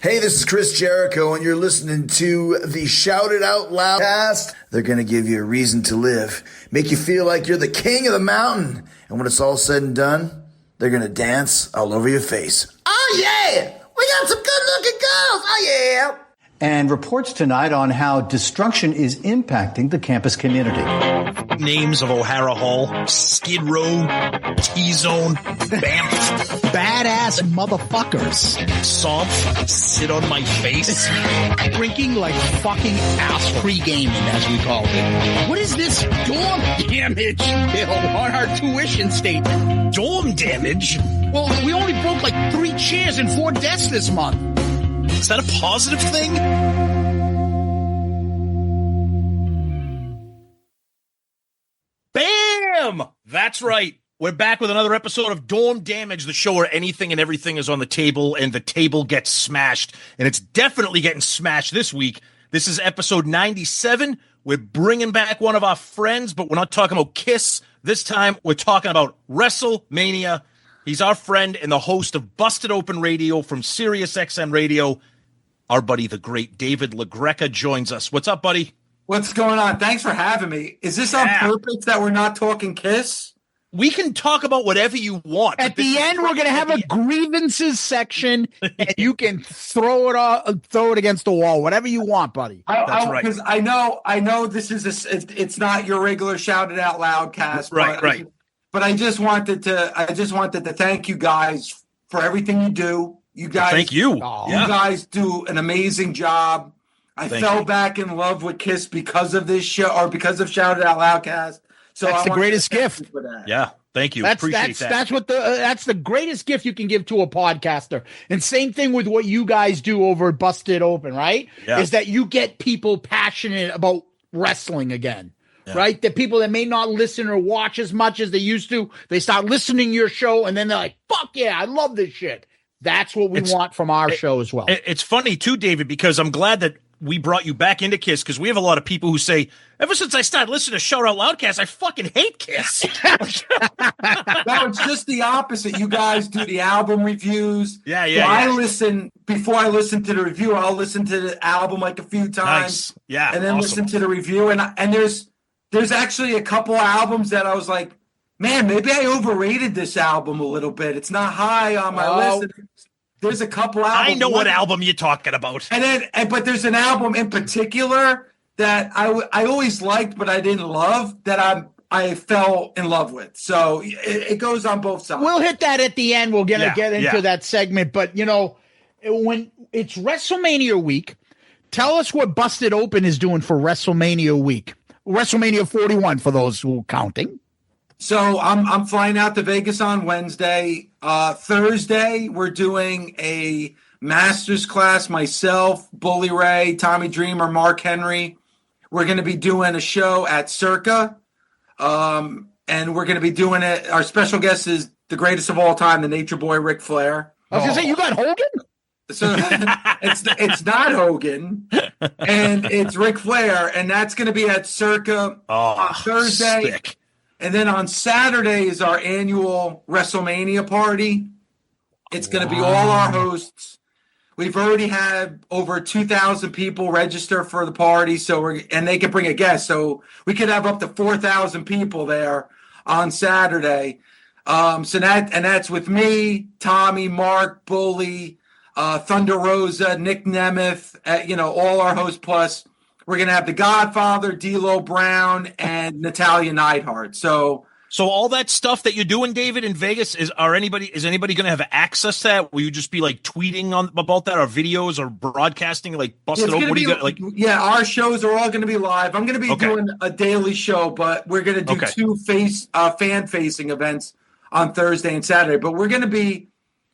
Hey, this is Chris Jericho, and you're listening to the Shout It Out Loudcast. They're going to give you a reason to live, make you feel like you're the king of the mountain, and when it's all said and done, they're going to dance all over your face. Oh, yeah! We got some good-looking girls! Oh, yeah! And reports tonight on how destruction is impacting the campus community. Names of O'Hara Hall, Skid Row, T-Zone, Banff. Badass motherfuckers. Somph, sit on my face. Drinking like fucking ass pre-gaming, as we call it. What is this dorm damage bill on our tuition statement? Dorm damage? Well, we only broke like 3 chairs and 4 desks this month. Is that a positive thing? Bam! That's right. We're back with another episode of Dorm Damage, the show where anything and everything is on the table and the table gets smashed. And it's definitely getting smashed this week. This is episode 97. We're bringing back one of our friends, but we're not talking about Kiss. This time, we're talking about Wrestlemania. He's our friend and the host of Busted Open Radio from Sirius XM Radio. Our buddy, the great David LaGreca, joins us. What's up, buddy? What's going on? Thanks for having me. Is this on purpose that we're not talking Kiss? We can talk about whatever you want. At the end, we're going to have a grievances section, and you can throw it against the wall, whatever you want, buddy. That's right. Because I know this is it's not your regular Shout It Out Loud cast, right. But I just wanted to thank you guys for everything you do. You guys, thank you. You guys do an amazing job. I fell back in love with Kiss because of this show, or because of Shout It Out Loudcast. So that's the greatest gift. Yeah, thank you. Appreciate that. That's the greatest gift you can give to a podcaster. And same thing with what you guys do over at Busted Open, right? Yeah. Is that you get people passionate about wrestling again. Yeah. Right? The people that may not listen or watch as much as they used to, they start listening to your show, and then they're like, fuck yeah, I love this shit. That's what we want from our show as well. It's funny, too, David, because I'm glad that we brought you back into Kiss, because we have a lot of people who say, ever since I started listening to Shout Out Loudcast, I fucking hate Kiss. No, it's just the opposite. You guys do the album reviews. Yeah. I listen, before I listen to the review, I'll listen to the album like a few times. Nice. Yeah, and then listen to the review. And there's actually a couple albums that I was like, man, maybe I overrated this album a little bit. It's not high on my list. There's a couple albums. I know what album you're talking about. But there's an album in particular that I always liked, but I didn't love, that I fell in love with. So it goes on both sides. We'll hit that at the end. We'll get into that segment. But, when it's WrestleMania week, tell us what Busted Open is doing for WrestleMania week. WrestleMania 41 for those who are counting. So I'm flying out to Vegas on Wednesday. Thursday, we're doing a master's class. Myself, Bully Ray, Tommy Dreamer, Mark Henry. We're going to be doing a show at Circa. And we're going to be doing it. Our special guest is the greatest of all time, the Nature Boy, Ric Flair. I was going to say, you got Hogan? So it's not Hogan, and it's Ric Flair, and that's going to be at Circa on Thursday. Sick. And then on Saturday is our annual WrestleMania party. It's going to be all our hosts. We've already had over 2,000 people register for the party, and they can bring a guest. So we could have up to 4,000 people there on Saturday. That's with me, Tommy, Mark, Bully, Thunder Rosa, Nick Nemeth, all our hosts. Plus, we're going to have The Godfather, D'Lo Brown, and Natalia Neidhart. So all that stuff that you're doing, David, in Vegas, is anybody going to have access to that? Will you just be like tweeting about that, or videos, or broadcasting, like Busted Open? What do you got? Like, yeah, our shows are all going to be live. I'm going to be doing a daily show, but we're going to do two fan-facing events on Thursday and Saturday. But we're going to be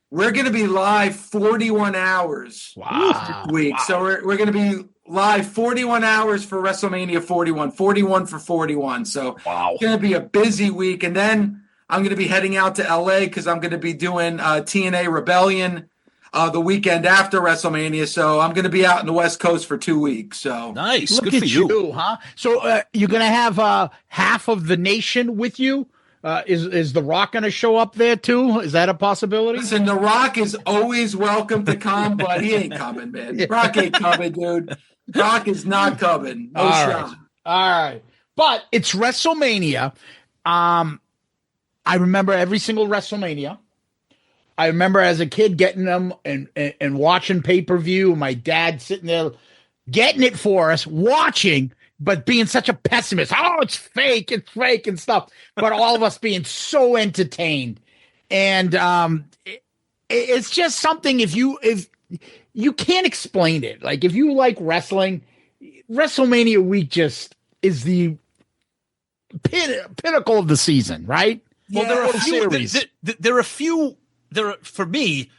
live 41 hours this week. Wow. So we're going to be live 41 hours for WrestleMania 41 for 41. So it's going to be a busy week. And then I'm going to be heading out to LA because I'm going to be doing TNA Rebellion the weekend after WrestleMania. So I'm going to be out in the West Coast for 2 weeks. So nice. Look Good at for you. Huh? So you're going to have half of the nation with you Is The Rock going to show up there too? Is that a possibility? Listen, The Rock is always welcome to come, but he ain't coming, man. Rock ain't coming, dude. Rock is not coming. No shot. All right. But it's WrestleMania. I remember every single WrestleMania. I remember as a kid getting them and watching pay-per-view. My dad sitting there getting it for us, watching, but being such a pessimist. Oh, it's fake and stuff. But all of us being so entertained. And it's just something if you can't explain it. Like if you like wrestling, WrestleMania week just is the pinnacle of the season, right? Well, there are a few. For me,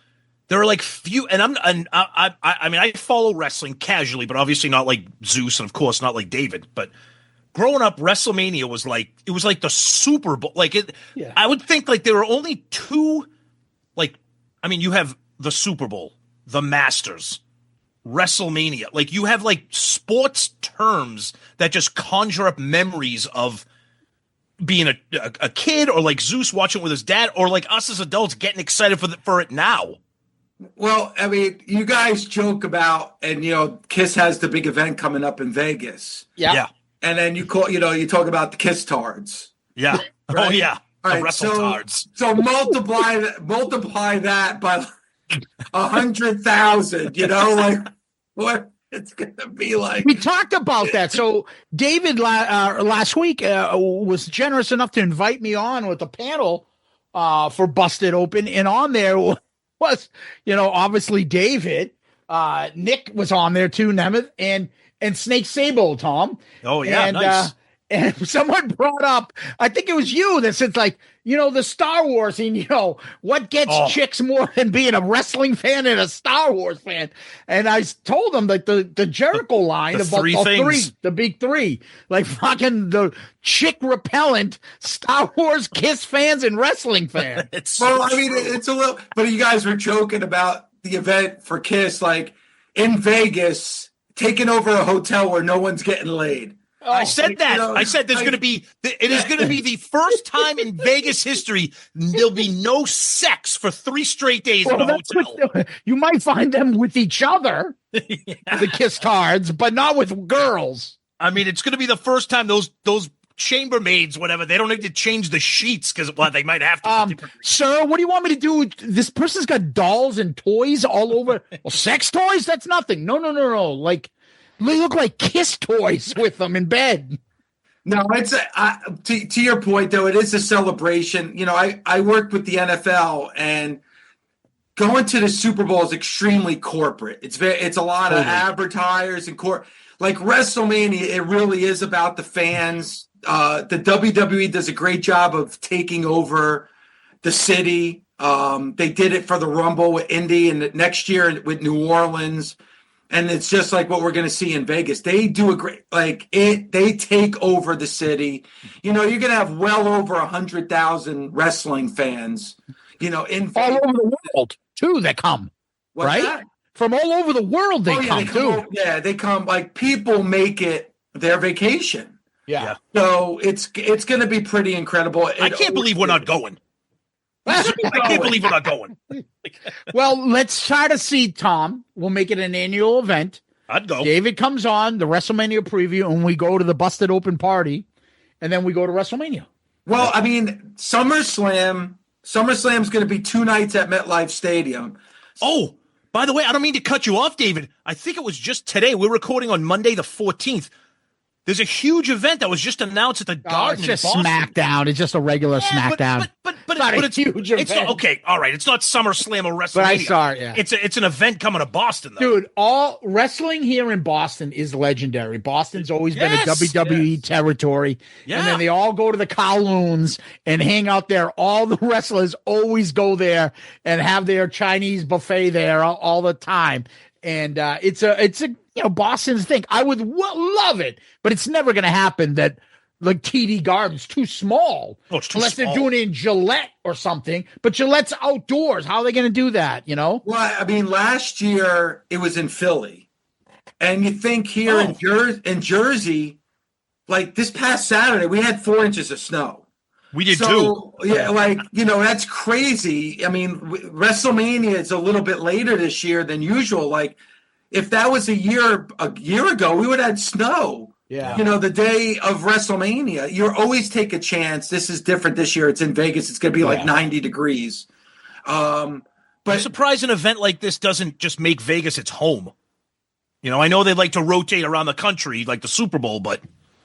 there are like few, and I mean, I follow wrestling casually, but obviously not like Zeus, and of course not like David. But growing up, WrestleMania was like the Super Bowl. Like it, yeah. I would think like there were only two. Like, I mean, you have the Super Bowl, the Masters, WrestleMania. Like you have like sports terms that just conjure up memories of being a kid, or like Zeus watching with his dad, or like us as adults getting excited for it now. Well, I mean, you guys joke about, and Kiss has the big event coming up in Vegas. Yeah. And then you talk about the Kiss Tards. Yeah. Right? Oh yeah. All the right. Tards. So multiply that by 100,000. Like what it's gonna be like. We talked about that. So David last week was generous enough to invite me on with a panel for Busted Open, and on there was obviously David. Nick was on there too, Nemeth, and Snake Sable, Tom. Oh yeah, and, nice. And someone brought up, I think it was you that said like, the Star Wars, and what gets chicks more than being a wrestling fan and a Star Wars fan. And I told them like the Jericho line about the big three, like fucking the chick repellent Star Wars Kiss fans and wrestling fans. It's a little, but you guys were joking about the event for Kiss, like in Vegas, taking over a hotel where no one's getting laid. I said that. I said there's going to be. It is going to be the first time in Vegas history there'll be no sex for 3 straight days in a hotel. You might find them with each other, the Kiss Tards, but not with girls. I mean, it's going to be the first time those chambermaids, whatever, they don't need to change the sheets because they might have to. Sir, what do you want me to do? This person's got dolls and toys all over. Well, sex toys? That's nothing. No. Like. They look like Kiss toys with them in bed. No, it's to your point, though, it is a celebration. I worked with the NFL, and going to the Super Bowl is extremely corporate. It's a lot of advertisers and like WrestleMania. It really is about the fans. The WWE does a great job of taking over the city. They did it for the Rumble with Indy, and next year with New Orleans. And it's just like what we're going to see in Vegas. They do a great, they take over the city. You're going to have well over 100,000 wrestling fans, in all over the world too. That come, right? That? From all over the world, they come too. They come. Like people make it their vacation. Yeah. So it's going to be pretty incredible. I can't believe we're not going. I can't believe we're not going. Well, let's try to see, Tom. We'll make it an annual event. I'd go. David comes on the WrestleMania preview, and we go to the Busted Open party, and then we go to WrestleMania. Well, I mean, SummerSlam's going to be 2 nights at MetLife Stadium. Oh, by the way, I don't mean to cut you off, David. I think it was just today. We're recording on Monday the 14th. There's a huge event that was just announced at the Garden. It's just SmackDown. It's just a regular SmackDown. But it's huge event. It's not, okay, all right. It's not SummerSlam or WrestleMania. But I saw it, yeah. It's an event coming to Boston, though. Dude, all wrestling here in Boston is legendary. Boston's always been a WWE territory. Yeah. And then they all go to the Kowloons and hang out there. All the wrestlers always go there and have their Chinese buffet there all the time. And it's a Boston's thing. I would love it, but it's never going to happen that like TD Garden's too small. Oh, it's too unless small. They're doing it in Gillette or something. But Gillette's outdoors. How are they going to do that, Well, I mean, last year it was in Philly. And you think here in Jersey, like this past Saturday, we had 4 inches of snow. We did so, too. Yeah, like, that's crazy. I mean, WrestleMania is a little bit later this year than usual. Like, if that was a year ago, we would have had snow. Yeah. The day of WrestleMania. You always take a chance. This is different this year. It's in Vegas. It's going to be like 90 degrees. But I'm surprised an event like this doesn't just make Vegas its home. I know they like to rotate around the country like the Super Bowl, but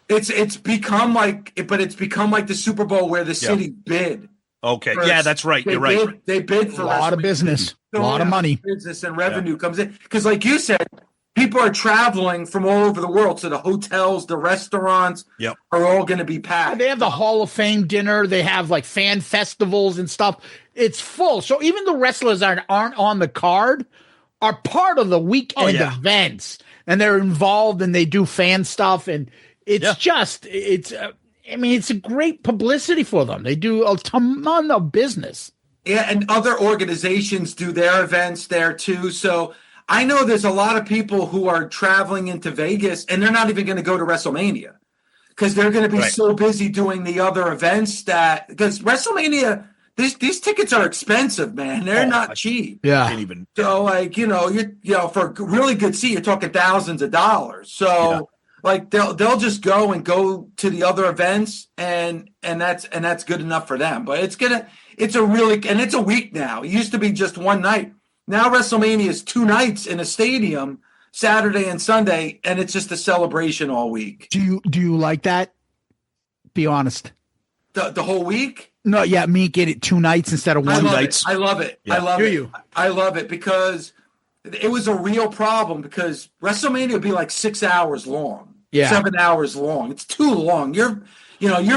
it's become like the Super Bowl where the city bid. Okay, yeah, that's right. You're right. They bid for a lot of business, a lot of money, business and revenue comes in because, like you said, people are traveling from all over the world, so the hotels, the restaurants, are all going to be packed. They have the Hall of Fame dinner. They have like fan festivals and stuff. It's full. So even the wrestlers aren't on the card are part of the weekend events, and they're involved and they do fan stuff, and it's a great publicity for them. They do a ton of business. Yeah, and other organizations do their events there too. So I know there's a lot of people who are traveling into Vegas and they're not even going to go to WrestleMania because they're going to be so busy doing the other events because WrestleMania, these tickets are expensive, man. They're not cheap. Yeah. So like, for a really good seat, you're talking thousands of dollars. So like they'll just go to the other events and that's good enough for them. But it's a week now. It used to be just one night. Now WrestleMania is 2 nights in a stadium, Saturday and Sunday, and it's just a celebration all week. Do you like that? Be honest. The whole week? No, yeah, me get it 2 nights instead of 1 night. I love it. Yeah. I love it because it was a real problem because WrestleMania would be like 6 hours long. Yeah. 7 hours long. It's too long. You're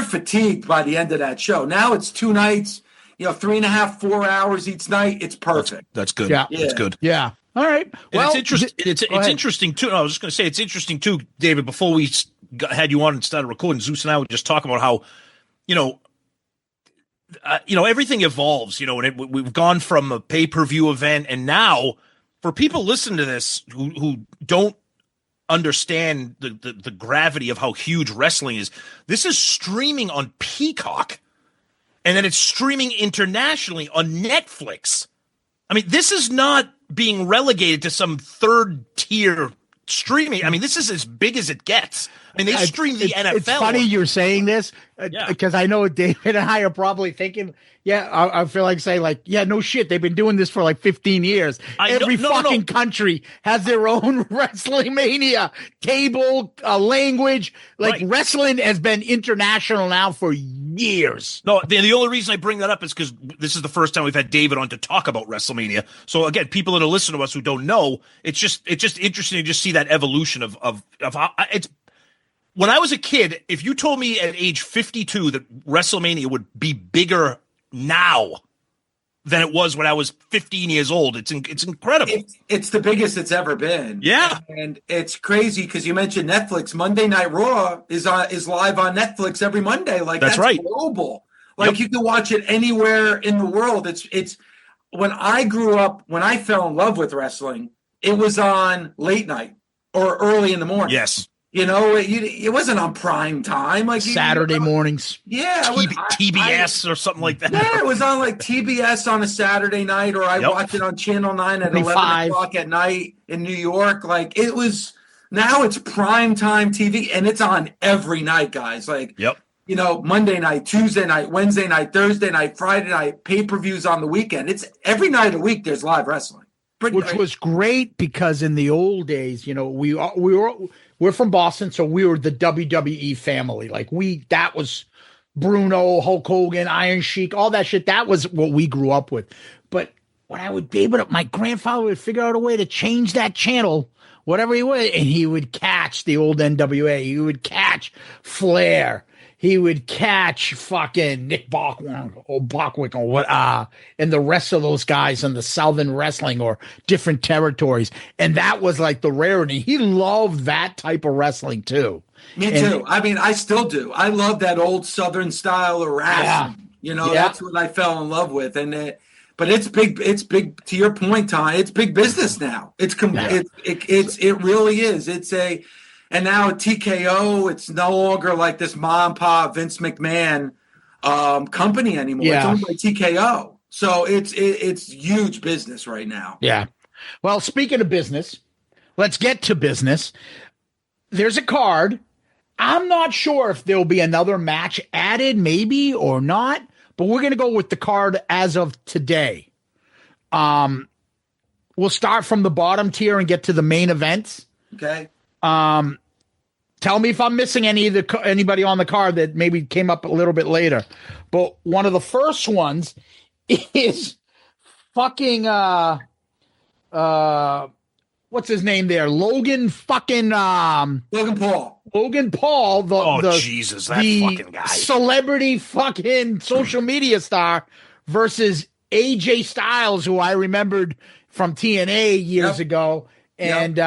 fatigued by the end of that show. Now it's 2 nights. 3.5, 4 hours each night. It's perfect. That's good. Yeah. That's good. Yeah. All right. Well, it's interesting. It's interesting too. I was just going to say it's interesting too, David. Before we had you on and started recording, Zeus and I were just talking about how, everything evolves. And we've gone from a pay-per-view event, and now for people listening to this who don't understand the gravity of how huge wrestling is, this is streaming on Peacock. And then it's streaming internationally on Netflix. I mean, this is not being relegated to some third tier streaming. I mean, this is as big as it gets. I mean, they stream the NFL. It's funny you're saying this because I know David and I are probably thinking, I feel like saying like, no shit. They've been doing this for like 15 years. Every fucking country has their own WrestleMania table, language. Like wrestling has been international now for years. No, the only reason I bring that up is because this is the first time we've had David on to talk about WrestleMania. So again, people that are listening to us who don't know, it's just interesting to just see that evolution of how it's. When I was a kid, if you told me at age 52 that WrestleMania would be bigger now than it was when I was 15 years old, it's incredible. It's the biggest it's ever been. Yeah, and it's crazy because you mentioned Netflix. Monday Night Raw is live on Netflix every Monday. Like that's right. Global. Like you can watch it anywhere in the world. It's when I grew up, when I fell in love with wrestling, it was on late night or early in the morning. Yes. It wasn't on prime time, like Saturday mornings. Yeah, TBS or something like that. Yeah, it was on like TBS on a Saturday night, or I watched it on Channel 9 at 11 o'clock at night in New York. Like it was. Now it's prime time TV, and it's on every night, guys. Like, Monday night, Tuesday night, Wednesday night, Thursday night, Friday night, pay-per-views on the weekend. It's every night of the week. There's live wrestling, which was great because in the old days, we're from Boston, so we were the WWE family. Like that was Bruno, Hulk Hogan, Iron Sheik, all that shit. That was what we grew up with. But when I would be able to, my grandfather would figure out a way to change that channel, whatever he would, and he would catch the old NWA. He would catch Flair. He would catch fucking Nick Bockwinkel or what, and the rest of those guys in the Southern wrestling or different territories. And that was like the rarity. He loved that type of wrestling too. Me too. I mean, I still do. I love that old Southern style of wrestling. That's what I fell in love with. But it's big. It's big. To your point, Ty, it's big business now. It really is. And now at TKO, it's no longer like this mom and pop Vince McMahon company anymore. Yeah. It's owned by TKO. So it's huge business right now. Yeah. Well, speaking of business, let's get to business. There's a card. I'm not sure if there'll be another match added, maybe or not, but we're going to go with the card as of today. We'll start from the bottom tier and get to the main events. Okay. Tell me if I'm missing anybody on the card that maybe came up a little bit later. But one of the first ones is fucking what's his name there? Logan Paul. Logan Paul, Jesus, that fucking guy. Celebrity fucking social media star versus AJ Styles, who I remembered from TNA years ago. And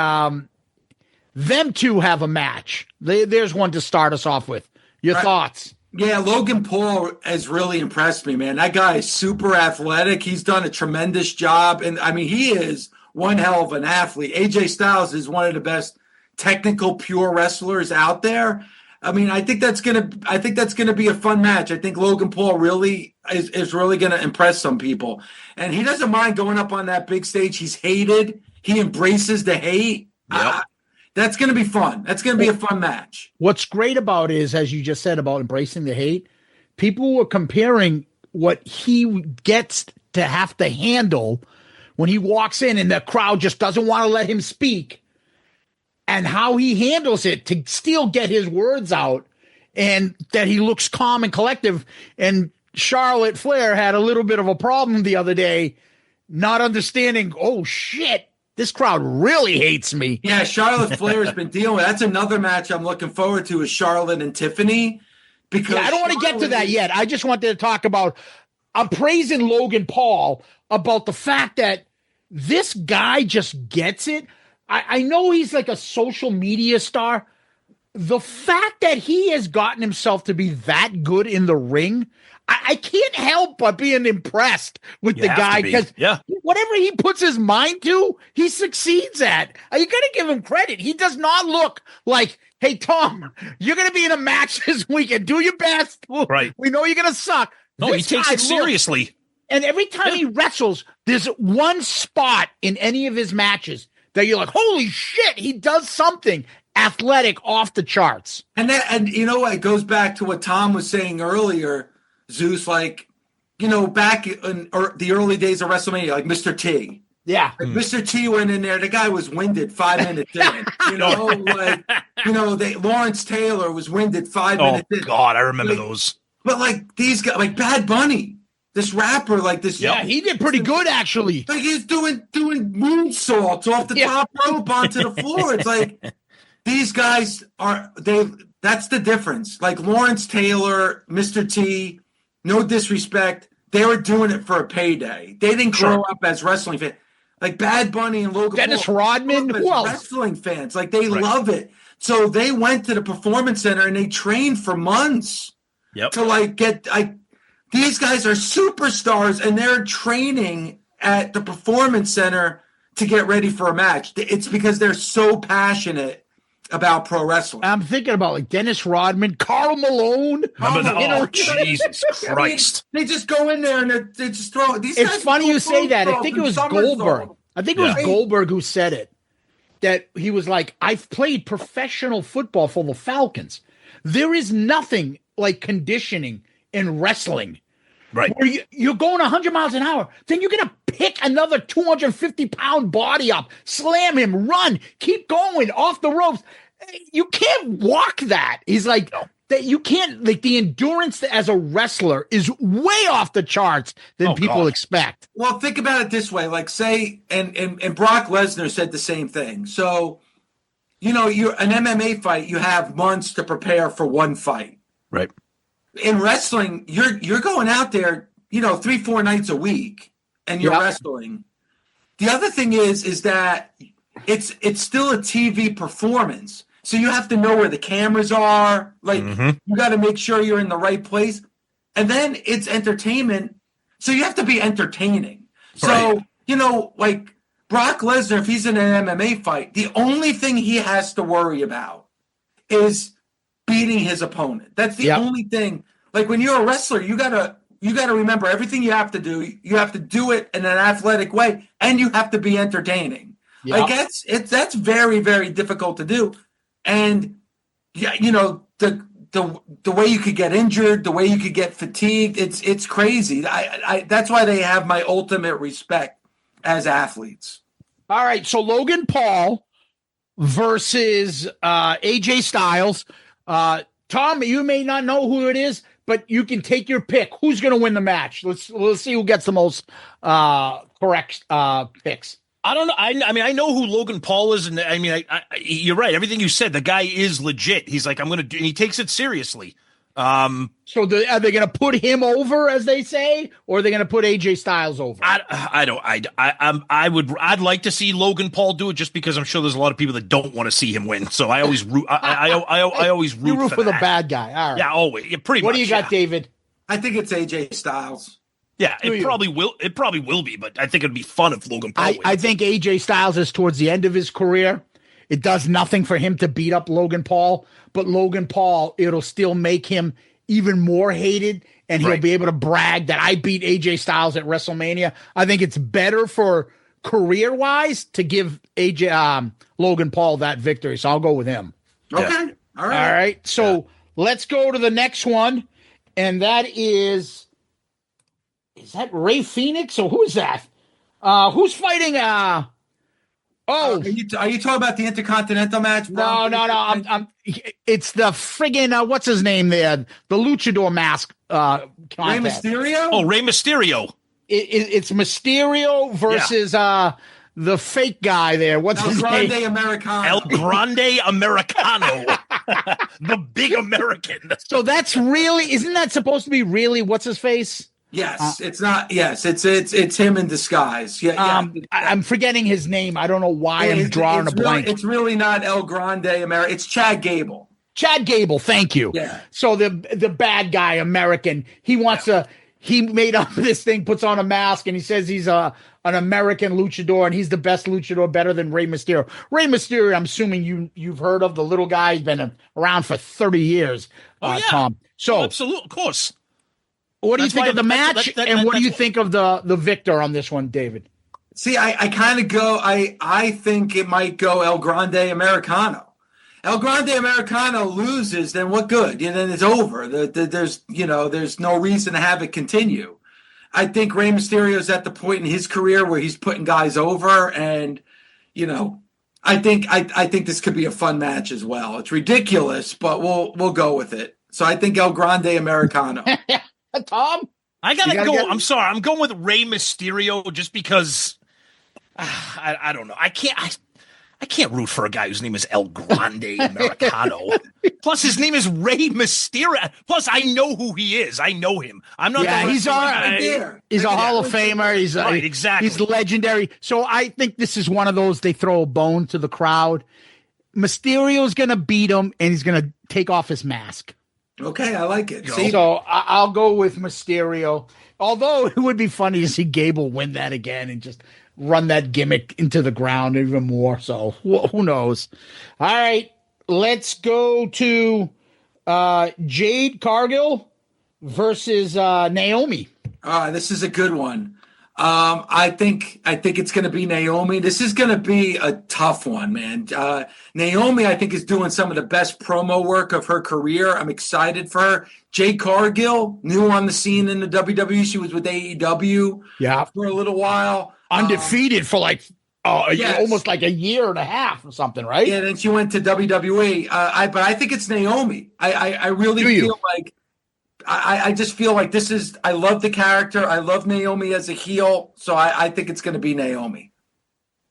them two have a match. There's one to start us off with. Your thoughts? Yeah, Logan Paul has really impressed me, man. That guy is super athletic. He's done a tremendous job. And I mean, he is one hell of an athlete. AJ Styles is one of the best technical, pure wrestlers out there. I mean, I think that's gonna be a fun match. I think Logan Paul really is really gonna impress some people. And he doesn't mind going up on that big stage. He's hated. He embraces the hate. Yep. That's going to be fun. That's going to be a fun match. What's great about it is, as you just said about embracing the hate, people were comparing what he gets to have to handle when he walks in and the crowd just doesn't want to let him speak, and how he handles it to still get his words out, and that he looks calm and collective. And Charlotte Flair had a little bit of a problem the other day, not understanding, oh shit, this crowd really hates me. Yeah, Charlotte Flair has been dealing with. That's another match I'm looking forward to, is Charlotte and Tiffany. Because I don't want to get to that yet. I just wanted to talk about, I'm praising Logan Paul about the fact that this guy just gets it. I know he's like a social media star. The fact that he has gotten himself to be that good in the ring, I can't help but being impressed with the guy, because whatever he puts his mind to, he succeeds at. You got to give him credit. He does not look like, hey, Tom, you're going to be in a match this weekend. Do your best. Right. We know you're going to suck. No, he takes it seriously. And every time he wrestles, there's one spot in any of his matches that you're like, holy shit, he does something athletic off the charts. And you know what? It goes back to what Tom was saying earlier, Zeus, like, you know, back in the early days of WrestleMania, like Mr. T. Yeah. Like Mr. T went in there. The guy was winded 5 minutes in. You know, like, you know, Lawrence Taylor was winded 5 minutes in. Oh, God, I remember those. But, like, these guys, like Bad Bunny, this rapper, like this. Yeah, he did pretty good, actually. Like, he's doing moonsaults off the top rope onto the floor. It's like, these guys that's the difference. Like Lawrence Taylor, Mr. T, no disrespect, they were doing it for a payday. They didn't grow up as wrestling fans. Like Bad Bunny and Logan Dennis Paul, Rodman, who else? Wrestling fans. Like, they love it. So they went to the Performance Center and they trained for months to like get these guys are superstars, and they're training at the Performance Center to get ready for a match. It's because they're so passionate about pro wrestling. I'm thinking about like Dennis Rodman, Karl Malone. Jesus Christ. They just go in there and they just throw these. It's funny you say that. I think it was Goldberg. I think it was Goldberg who said it. That he was like, I've played professional football for the Falcons. There is nothing like conditioning in wrestling. Right. Where you're going 100 miles an hour. Then you're going to pick another 250-pound body up, slam him, run, keep going off the ropes. You can't walk that. He's like, that you can't, like, the endurance as a wrestler is way off the charts than people expect. Well, think about it this way. Like, say, and Brock Lesnar said the same thing. So, you know, you're an MMA fight, you have months to prepare for one fight. Right. In wrestling, you're going out there, you know, 3-4 nights a week, and you're wrestling. The other thing is that it's still a TV performance, so you have to know where the cameras are. Like, you got to make sure you're in the right place, and then it's entertainment, so you have to be entertaining. So, you know, like Brock Lesnar, if he's in an MMA fight, the only thing he has to worry about is beating his opponent. That's the only thing. Like when you're a wrestler, you gotta remember everything you have to do. You have to do it in an athletic way, and you have to be entertaining. Yep. Like that's very, very difficult to do. And yeah, the way you could get injured, the way you could get fatigued, it's crazy. I that's why they have my ultimate respect as athletes. All right, so Logan Paul versus AJ Styles. Tom, you may not know who it is, but you can take your pick. Who's going to win the match? Let's see who gets the most correct picks. I don't know. I mean, I know who Logan Paul is, and I mean, you're right. Everything you said, the guy is legit. He's like, I'm going to do, and he takes it seriously. So are they going to put him over, as they say, or are they going to put AJ Styles over? I'd like to see Logan Paul do it, just because I'm sure there's a lot of people that don't want to see him win. So I always root. I always root. You root for the that. bad guy. All right. Yeah, always. Yeah, pretty much. What do you got, David? I think it's AJ Styles. Yeah, it probably will. It probably will be, but I think it'd be fun if Logan Paul wins. I think AJ Styles is towards the end of his career. It does nothing for him to beat up Logan Paul, but Logan Paul, it'll still make him even more hated, and he'll be able to brag that I beat AJ Styles at WrestleMania. I think it's better for career-wise to give Logan Paul that victory, so I'll go with him. Okay. Yeah. All right. All right, so let's go to the next one, and that is that Ray Phoenix, or who is that? Who's fighting? Are you talking about the Intercontinental match? No. It's the friggin' what's his name there? The Luchador mask. Rey Mysterio. Oh, Rey Mysterio. It's Mysterio versus the fake guy there. What's his name? El Grande Americano. The big American. So that's really, isn't that supposed to be really what's his face? Yes, it's not. Yes, it's him in disguise. Yeah. I'm forgetting his name. I don't know why I'm drawing a blank. It's really not El Grande America. It's Chad Gable. Chad Gable, thank you. Yeah. So the bad guy American, he wants he made up this thing, puts on a mask, and he says he's an American luchador, and he's the best luchador, better than Rey Mysterio. Rey Mysterio, I'm assuming you've heard of, the little guy. He's been around for 30 years, Tom. So absolutely, of course. What do you think of the match, and what do you think of the victor on this one, David? See, I kind of go. I think it might go El Grande Americano. El Grande Americano loses, then what good? Then it's over. There's no reason to have it continue. I think Rey Mysterio's at the point in his career where he's putting guys over, and I think this could be a fun match as well. It's ridiculous, but we'll go with it. So I think El Grande Americano. Tom, I gotta go. I'm sorry. I'm going with Rey Mysterio just because I don't know. I can't root for a guy whose name is El Grande Americano. Plus, his name is Rey Mysterio. Plus, I know who he is. I know him. I'm not. Yeah, he's He's a Hall of Famer. He's exactly. He's legendary. So I think this is one of those they throw a bone to the crowd. Mysterio's gonna beat him, and he's gonna take off his mask. Okay, I like it. So I'll go with Mysterio. Although it would be funny to see Gable win that again and just run that gimmick into the ground even more. So who knows? All right, let's go to Jade Cargill versus Naomi. This is a good one. I think it's going to be Naomi. This is going to be a tough one, man. Naomi, I think, is doing some of the best promo work of her career. I'm excited for her. Jade Cargill, new on the scene in the WWE. She was with AEW for a little while. Undefeated for almost like a year and a half or something, right? Yeah, then she went to WWE. But I think it's Naomi. I really feel like I just feel like this is – I love the character. I love Naomi as a heel, so I think it's going to be Naomi.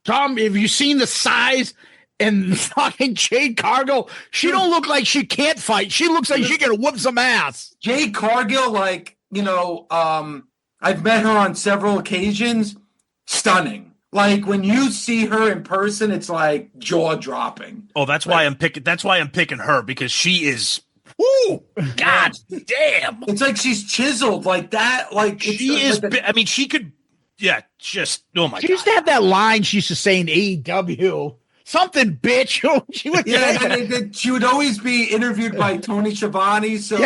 Tom, have you seen the size and fucking Jade Cargill? She don't look like she can't fight. She looks like she can whoop some ass. Jade Cargill, I've met her on several occasions. Stunning. Like when you see her in person, it's like jaw-dropping. Oh, that's why I'm picking her, because she is – woo! God damn! It's like she's chiseled like that. Like she is. I mean, she could. Yeah, just oh my God. She used to have that line she used to say in AEW. Something, bitch. She would. She would always be interviewed by Tony Schiavone. So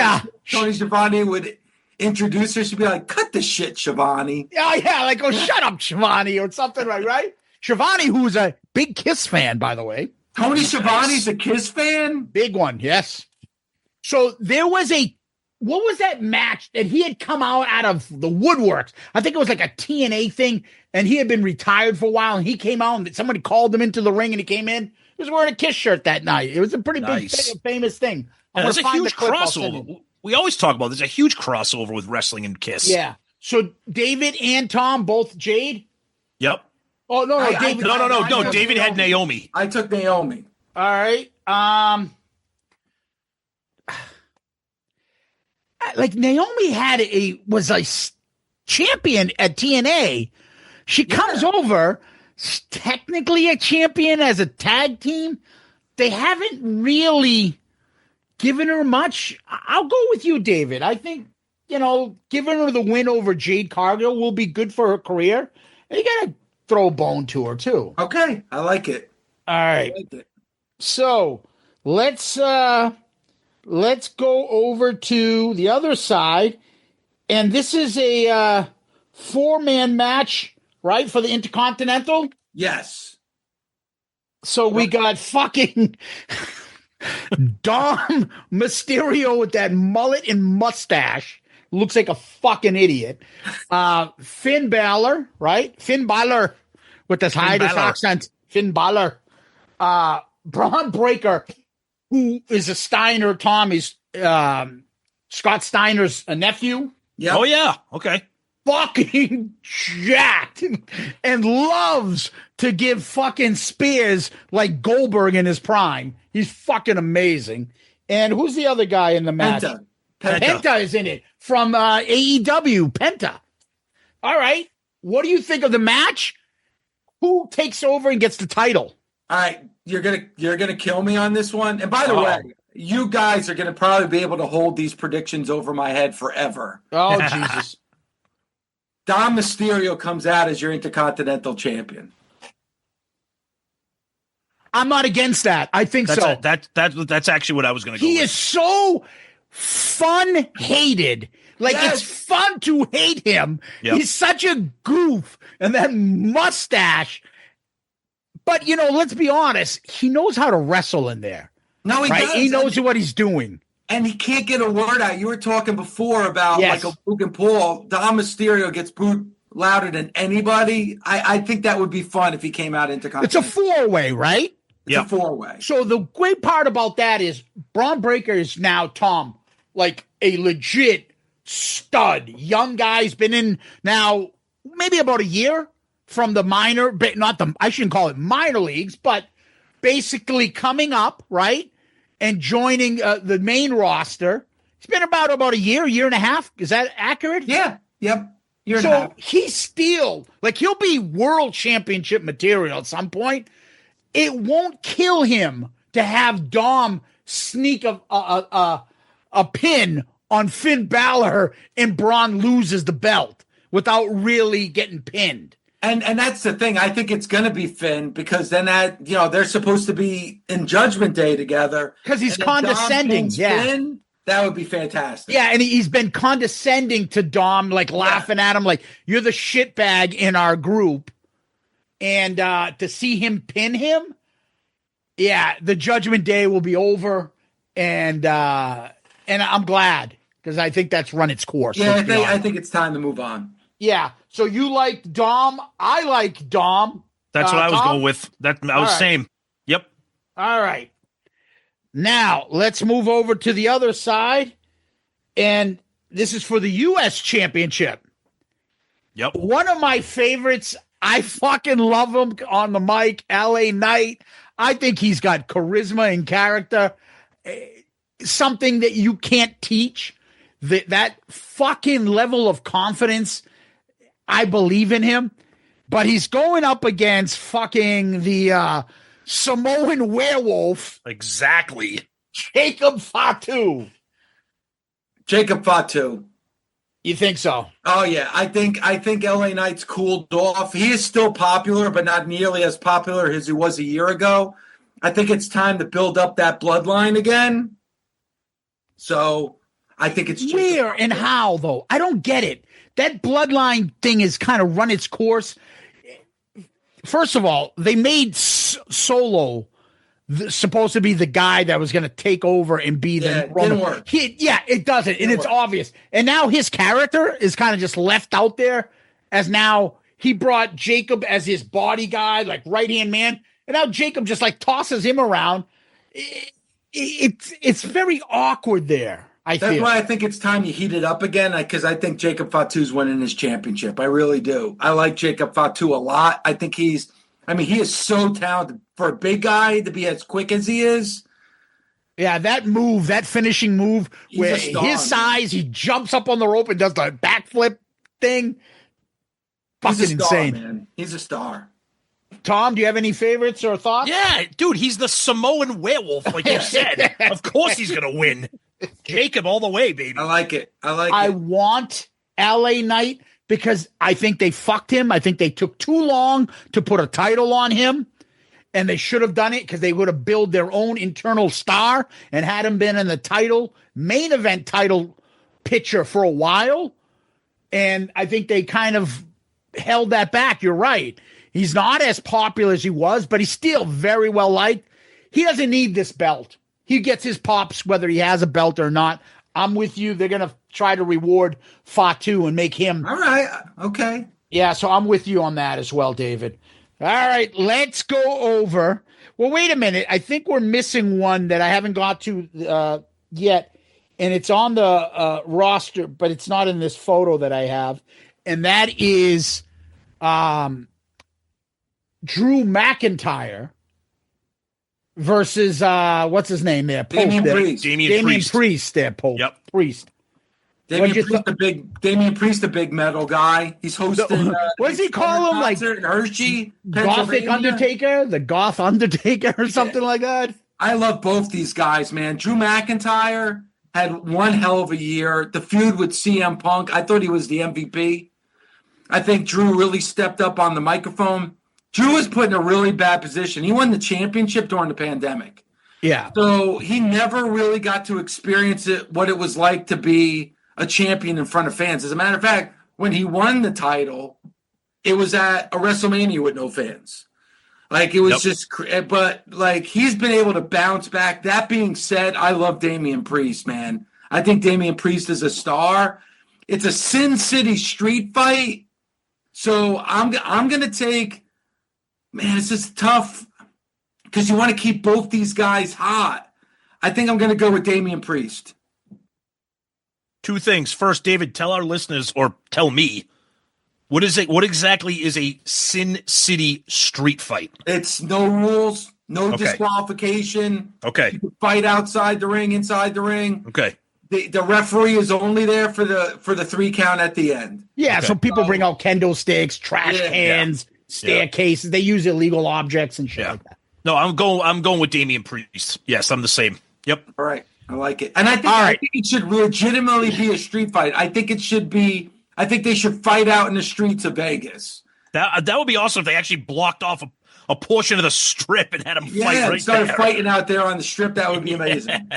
Tony Schiavone would introduce her, she'd be like, cut the shit, Schiavone. Oh, yeah, like, oh, shut up, Schiavone, or something, right? Schiavone, who's a big Kiss fan, by the way. Tony Schiavone's a Kiss fan? Big one, yes. So there was what was that match that he had come out of the woodworks? I think it was like a TNA thing, and he had been retired for a while, and he came out, and somebody called him into the ring, and he came in. He was wearing a Kiss shirt that night. It was a pretty big, famous thing. Yeah, there's a huge crossover. We always talk about there's a huge crossover with wrestling and Kiss. Yeah. So David and Tom, both Jade? Yep. Oh, no, David. No. David had Naomi. I took Naomi. All right. Like Naomi was a champion at TNA. She comes over, technically a champion as a tag team. They haven't really given her much. I'll go with you, David. I think, giving her the win over Jade Cargill will be good for her career. And you got to throw a bone to her, too. Okay. I like it. All right. So let's go over to the other side. And this is a 4-man match, right, for the Intercontinental? Yes. So we got fucking Dom Mysterio with that mullet and mustache. Looks like a fucking idiot. Finn Balor, right? Finn Balor with this Irish accent. Finn Balor. Braun Breaker, who is a Steiner. Tom is Scott Steiner's nephew. Yeah. Oh, yeah. Okay. Fucking jacked and loves to give fucking spears like Goldberg in his prime. He's fucking amazing. And who's the other guy in the match? Penta is in it from AEW. Penta. All right. What do you think of the match? Who takes over and gets the title? All right. You're gonna kill me on this one. And by the way, you guys are gonna probably be able to hold these predictions over my head forever. Oh, Jesus. Dom Mysterio comes out as your Intercontinental Champion. I'm not against that. I think so. That's actually what I was going to go with. He is so fun-hated. Like, Yes. it's fun to hate him. Yep. He's such a goof. And that mustache. But, let's be honest. He knows how to wrestle in there. No, he right? does. He knows what he's doing. And he can't get a word out. You were talking before about Yes. like a Luke and Paul. Dom Mysterio gets booed louder than anybody. I think that would be fun if he came out Intercontinental. It's a 4-way, right? It's a 4-way. So the great part about that is Braun Breaker is now, Tom, like a legit stud. Young guy's been in now maybe about a year from the minor, but I shouldn't call it minor leagues, but basically coming up, right? And joining the main roster. It's been about a year and a half. Is that accurate? Yeah. Yep. Year and a So half. he's still, like, he'll be world championship material at some point. It won't kill him to have Dom sneak a pin on Finn Balor and Braun loses the belt without really getting pinned. And that's the thing. I think it's going to be Finn because then they're supposed to be in Judgment Day together. Because he's And if Dom condescending. pins Yeah. Finn, that would be fantastic. Yeah, and he's been condescending to Dom, like laughing at him, like, you're the shitbag in our group. And to see him pin him, yeah, the Judgment Day will be over. And I'm glad because I think that's run its course. Yeah, I think it's time to move on. Yeah. So you like Dom. I like Dom. That's what I was Tom? going with. I was same. Yep. All right. Now let's move over to the other side. And this is for the U.S. Championship. Yep. One of my favorites. I fucking love him on the mic. LA Knight. I think he's got charisma and character. Something that you can't teach. That fucking level of confidence. I believe in him. But he's going up against fucking the Samoan werewolf. Exactly. Jacob Fatu. Jacob Fatu. You think so? Oh yeah, I think LA Knight's cooled off. He is still popular, but not nearly as popular as he was a year ago. I think it's time to build up that bloodline again. So I think it's Jacob Where Fatu. and how, though? I don't get it. That bloodline thing has kind of run its course. First of all, they made Solo supposed to be the guy that was going to take over and be the it didn't work. It doesn't, and it's obvious. And now his character is kind of just left out there, as now he brought Jacob as his bodyguard, like right-hand man, and now Jacob just like tosses him around. It's very awkward there. That's why I think it's time you heat it up again, because I think Jacob Fatu's winning his championship. I really do. I like Jacob Fatu a lot. I think he is so talented for a big guy to be as quick as he is. Yeah, that finishing move, where his size, he jumps up on the rope and does the backflip thing. Fucking insane, man. He's a star. Tom, do you have any favorites or thoughts? Yeah, dude, he's the Samoan werewolf, like you said. Of course he's going to win. Jacob all the way, baby. I like it. I want LA Knight because I think they fucked him. I think they took too long to put a title on him, and they should have done it because they would have built their own internal star and had him been in the main event title picture for a while. And I think they kind of held that back. You're right. He's not as popular as he was, but he's still very well liked. He doesn't need this belt. He gets his pops whether he has a belt or not. I'm with you. They're going to try to reward Fatu and make him. All right. Okay. Yeah, so I'm with you on that as well, David. All right, let's go over. Well, wait a minute. I think we're missing one that I haven't got to yet, and it's on the roster, but it's not in this photo that I have, and that is Drew McIntyre versus what's his name there? Pope Damian there. Priest. Damian Priest there, Pope. Yep. Priest. Damian Priest, the big metal guy. He's hosting. What does he call him? Like in Hershey, Gothic Undertaker, the Goth Undertaker, or something like that. I love both these guys, man. Drew McIntyre had one hell of a year. The feud with CM Punk, I thought he was the MVP. I think Drew really stepped up on the microphone. Drew was put in a really bad position. He won the championship during the pandemic. Yeah. So he never really got to experience what it was like to be a champion in front of fans. As a matter of fact, when he won the title, it was at a WrestleMania with no fans. Like, it was just, but like, he's been able to bounce back. That being said, I love Damian Priest, man. I think Damian Priest is a star. It's a Sin City street fight. So I'm going to take, man, it's just tough because you want to keep both these guys hot. I think I'm going to go with Damian Priest. Two things. First, David, tell our listeners, or tell me, what exactly is a Sin City street fight? It's no rules, no disqualification. Okay. You can fight outside the ring, inside the ring. Okay. The referee is only there for the 3 count at the end. Yeah, so people bring out kendo sticks, trash cans, staircases. They use illegal objects and shit like that. No, I'm going with Damian Priest. Yes, I'm the same. Yep. All right. I like it. And I think it should legitimately be a street fight. I think they should fight out in the streets of Vegas. That would be awesome if they actually blocked off a portion of the strip and had them fight right started there. fighting out there on the strip. That would be amazing.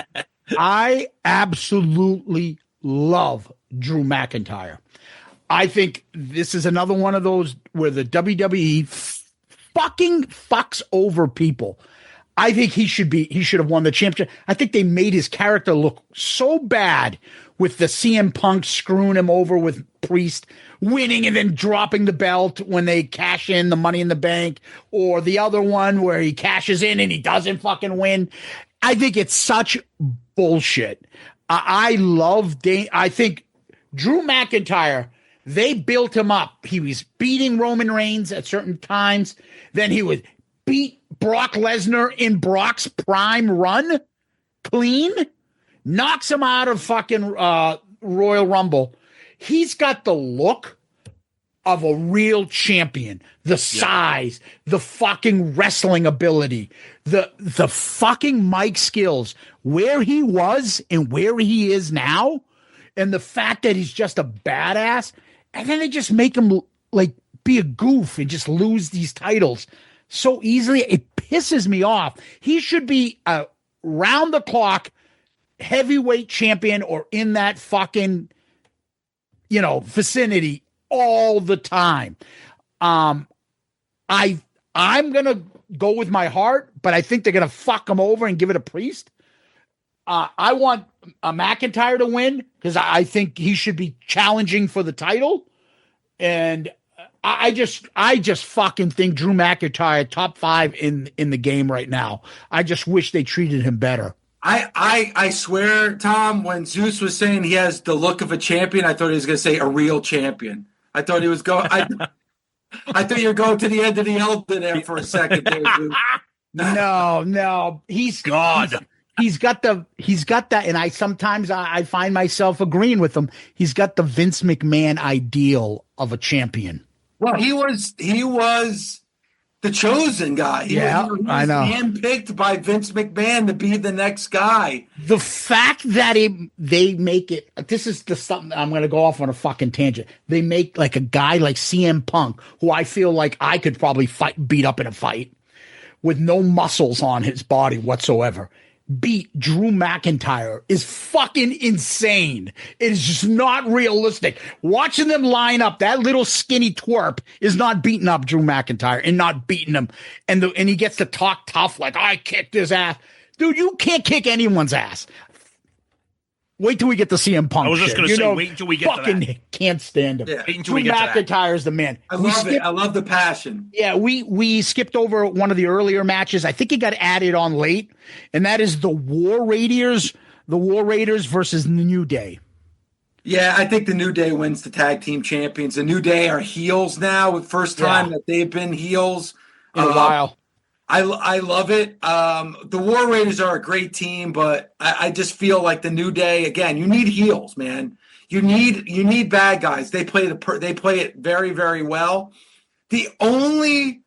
I absolutely love Drew McIntyre. I think this is another one of those where the WWE fucking fucks over people. I think he should have won the championship. I think they made his character look so bad with the CM Punk screwing him over with Priest winning and then dropping the belt when they cash in the Money in the Bank, or the other one where he cashes in and he doesn't fucking win. I think it's such bullshit. I think Drew McIntyre, they built him up. He was beating Roman Reigns at certain times. Then he would beat Brock Lesnar in Brock's prime run clean, knocks him out of fucking Royal Rumble. He's got the look of a real champion, the size, the fucking wrestling ability, the fucking mic skills, where he was and where he is now, and the fact that he's just a badass. And then they just make him like be a goof and just lose these titles so easily. It pisses me off. He should be a round the clock heavyweight champion or in that fucking, vicinity all the time. I'm gonna go with my heart, but I think they're gonna fuck him over and give it a Priest. I want a McIntyre to win because I think he should be challenging for the title. And I just fucking think Drew McIntyre top 5 in the game right now. I just wish they treated him better. I swear, Tom, when Zeus was saying he has the look of a champion, I thought he was going to say a real champion. I thought he was going. I thought you were going to the end of the elder there for a second. There, no, he's God. He's got that, and I sometimes I find myself agreeing with him. He's got the Vince McMahon ideal of a champion. Well, he was the chosen guy. He was I know. Handpicked by Vince McMahon to be the next guy. The fact that they make it, this is something I'm going to go off on a fucking tangent. They make like a guy like CM Punk, who I feel like I could probably beat up in a fight with no muscles on his body whatsoever. Beat Drew McIntyre is fucking insane. It is just not realistic. Watching them line up, that little skinny twerp is not beating up Drew McIntyre and not beating him. And he gets to talk tough like, I kicked his ass. Dude, you can't kick anyone's ass. Wait till we get to CM Punk. I was just going to say, wait until we get to that. Fucking can't stand him. Yeah. Wait until Drew we get to that. McIntyre's the man. I love it. I love the passion. Yeah, we skipped over one of the earlier matches. I think it got added on late, and that is the War Raiders versus the New Day. Yeah, I think the New Day wins the tag team champions. The New Day are heels now. First time that they've been heels In a while. I love it. The War Raiders are a great team, but I just feel like the New Day, again, you need heels, man. You need bad guys. They play it very, very well. The only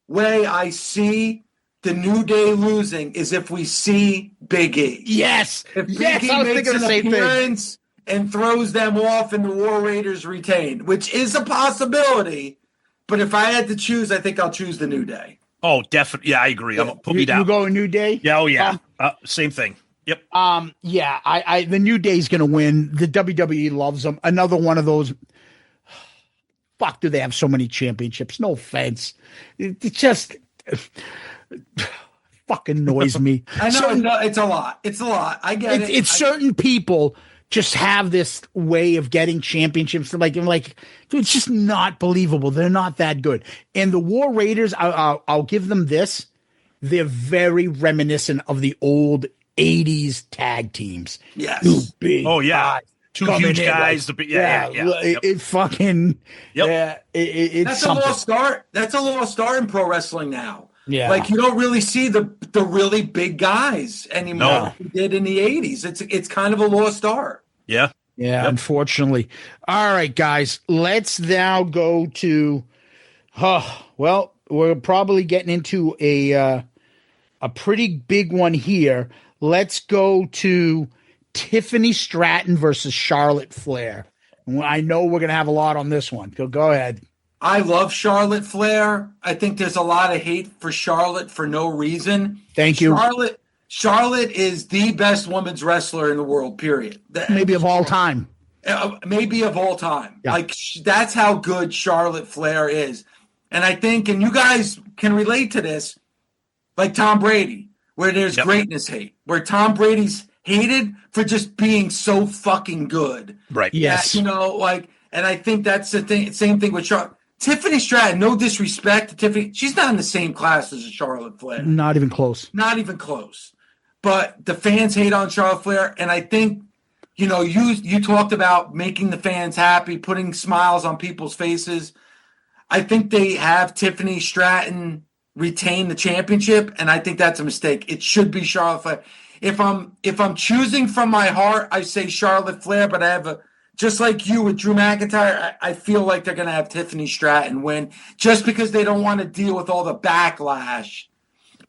way I see the New Day losing is if we see Big E. Yes. If Big yes, E I was makes thinking the an same appearance and throws them off and the War Raiders retain, which is a possibility. But if I had to choose, I think I'll choose the New Day. Oh, definitely. Yeah, I agree. Put me down. You go a New Day? Yeah, oh, yeah. Same thing. Yep. Yeah, I the New Day's going to win. The WWE loves them. Another one of those. Fuck, do they have so many championships? No offense. It just fucking annoys me. I know it's a lot. It's a lot. I get it. It's certain people just have this way of getting championships. Like, dude, it's just not believable. They're not that good. And the War Raiders, I'll give them this. They're very reminiscent of the old 80s tag teams. Yes. Two big yeah. Two huge guys. Like, Yep. Fucking, yep. It's That's something. a lost start. That's a lost start in pro wrestling now. Yeah. Like you don't really see the really big guys anymore like you did in the 80s. It's kind of a lost art. Yeah. Yeah, yep. Unfortunately. All right, guys, let's now go to we're probably getting into a pretty big one here. Let's go to Tiffany Stratton versus Charlotte Flair. I know we're going to have a lot on this one. Go ahead. I love Charlotte Flair. I think there's a lot of hate for Charlotte for no reason. Thank you. Charlotte is the best women's wrestler in the world, period. Maybe of all time. Maybe of all time. Yeah. Like, that's how good Charlotte Flair is. And I think, and you guys can relate to this, like Tom Brady, where there's greatness hate, where Tom Brady's hated for just being so fucking good. Right. Yes. And I think that's the thing. Same thing with Charlotte. Tiffany Stratton, no disrespect to Tiffany. She's not in the same class as Charlotte Flair. Not even close. Not even close. But the fans hate on Charlotte Flair. And I think, you talked about making the fans happy, putting smiles on people's faces. I think they have Tiffany Stratton retain the championship, and I think that's a mistake. It should be Charlotte Flair. If I'm choosing from my heart, I say Charlotte Flair, but I have just like you with Drew McIntyre, I feel like they're going to have Tiffany Stratton win just because they don't want to deal with all the backlash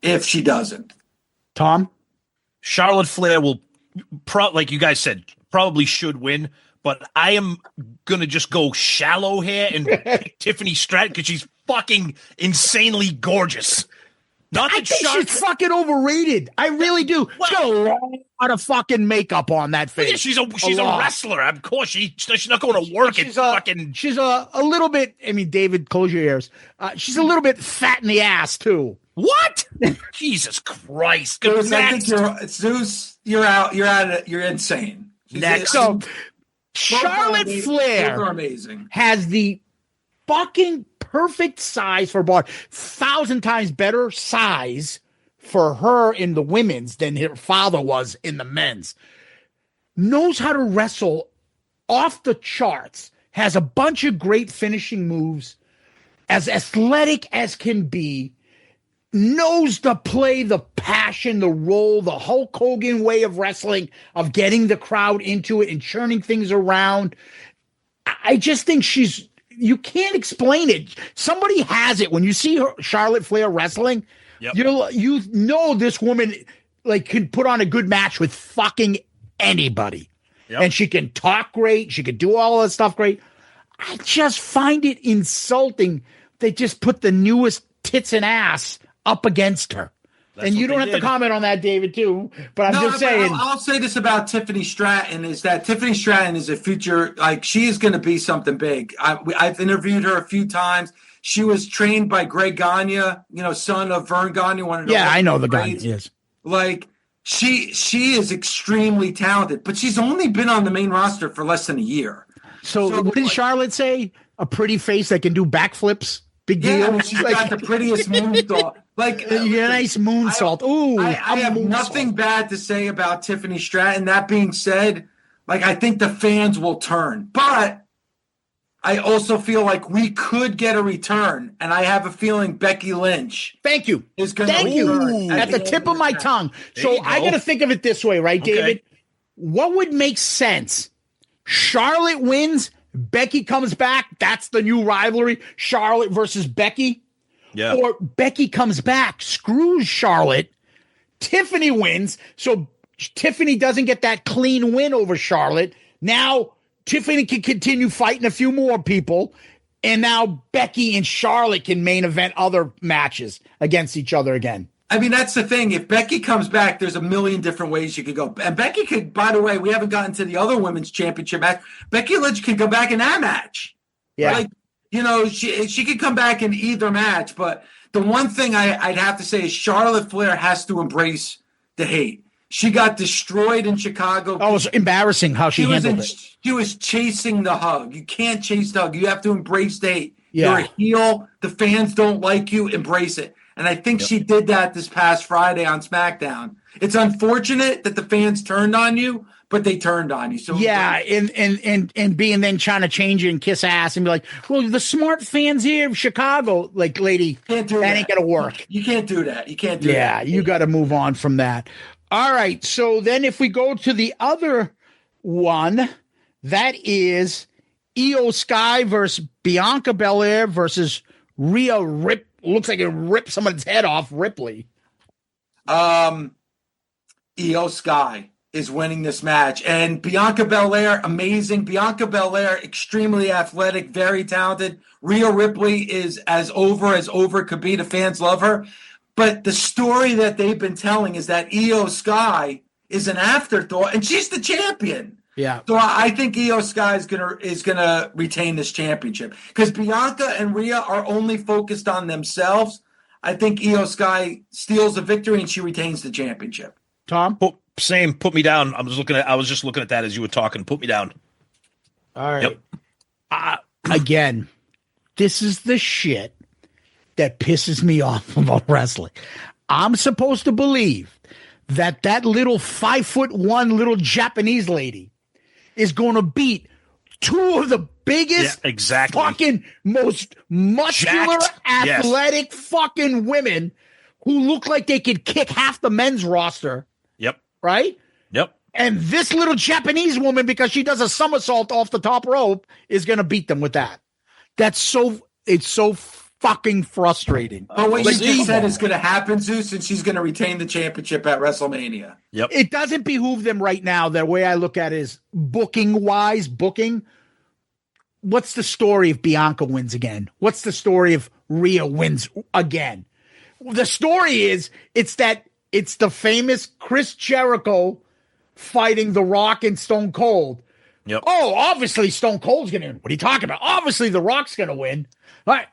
if she doesn't. Tom? Charlotte Flair will, like you guys said, probably should win, but I am going to just go shallow here and pick Tiffany Stratton because she's fucking insanely gorgeous. Not I that think Charlotte. she's fucking overrated. I really do. She's got a lot of fucking makeup on that face. Yeah, she's a wrestler. Of course, she's not going to work. She's a little bit. I mean, David, close your ears. She's a little bit fat in the ass too. What? Jesus Christ! Zeus, I think Zeus. You're out. You're insane. Next. So Charlotte Flair both are amazing. has the fucking perfect size for body, 1,000 times better size for her in the women's than her father was in the men's. Knows how to wrestle off the charts, has a bunch of great finishing moves, as athletic as can be, knows to play the passion, the role, the Hulk Hogan way of wrestling, of getting the crowd into it and churning things around. I just think you can't explain it. Somebody has it. When you see Charlotte Flair wrestling, you know this woman can put on a good match with fucking anybody. Yep. And she can talk great. She can do all that stuff great. I just find it insulting they just put the newest tits and ass up against her. And you don't have to comment on that, David, too. But I'm just saying. I'll say this about Tiffany Stratton is that Tiffany Stratton is a future, she is going to be something big. I've interviewed her a few times. She was trained by Greg Gagne, son of Vern Gagne. I know the guy. Yes. She is extremely talented, but she's only been on the main roster for less than a year. So what did Charlotte say? A pretty face that can do backflips? Big deal. Yeah, she's got the prettiest moonsault. Nice moonsault. Ooh, I have nothing bad to say about Tiffany Stratton. That being said, I think the fans will turn, but I also feel like we could get a return, and I have a feeling Becky Lynch. Thank you. Is going to return at the tip of my tongue. So I got to think of it this way, right, David? What would make sense? Charlotte wins. Becky comes back. That's the new rivalry. Charlotte versus Becky. Yeah. Or Becky comes back, screws Charlotte. Tiffany wins. So Tiffany doesn't get that clean win over Charlotte. Now Tiffany can continue fighting a few more people. And now Becky and Charlotte can main event other matches against each other again. I mean, that's the thing. If Becky comes back, there's a million different ways you could go. And Becky could, by the way, we haven't gotten to the other women's championship match. Becky Lynch could go back in that match. Yeah. She could come back in either match. But the one thing I'd have to say is Charlotte Flair has to embrace the hate. She got destroyed in Chicago. Oh, it was embarrassing how she handled it. She was chasing the hug. You can't chase the hug. You have to embrace the hate. Yeah. You're a heel. The fans don't like you. Embrace it. And I think she did that this past Friday on SmackDown. It's unfortunate that the fans turned on you, but they turned on you. So yeah, and being then trying to change it and kiss ass and be like, well, the smart fans here of Chicago, lady, can't do that ain't gonna work. You can't do that. You can't do that. Yeah, you got to move on from that. All right, so then if we go to the other one, that is Io Sky versus Bianca Belair versus Rhea Ripley. Looks like it ripped someone's head off, Ripley. Io Sky is winning this match. And Bianca Belair, amazing. Bianca Belair, extremely athletic, very talented. Rhea Ripley is as over could be. The fans love her. But the story that they've been telling is that Io Sky is an afterthought, and she's the champion. Yeah. So I think Io Sky is gonna retain this championship because Bianca and Rhea are only focused on themselves. I think Io Sky steals the victory and she retains the championship. Tom? Put me down. I was just looking at that as you were talking. Put me down. All right. Yep. Again, this is the shit that pisses me off about wrestling. I'm supposed to believe that little 5'1" little Japanese lady is going to beat two of the biggest, fucking most muscular, athletic fucking women who look like they could kick half the men's roster. Yep. Right? Yep. And this little Japanese woman, because she does a somersault off the top rope, is going to beat them with that. It's so fucking frustrating. But what you just said is going to happen, Zeus, and she's going to retain the championship at WrestleMania. Yep. It doesn't behoove them right now. The way I look at it is booking. What's the story if Bianca wins again? What's the story if Rhea wins again? the story is it's the famous Chris Jericho fighting The Rock and Stone Cold. Yep. Oh, obviously Stone Cold's going to win. What are you talking about? Obviously The Rock's going to win. All right.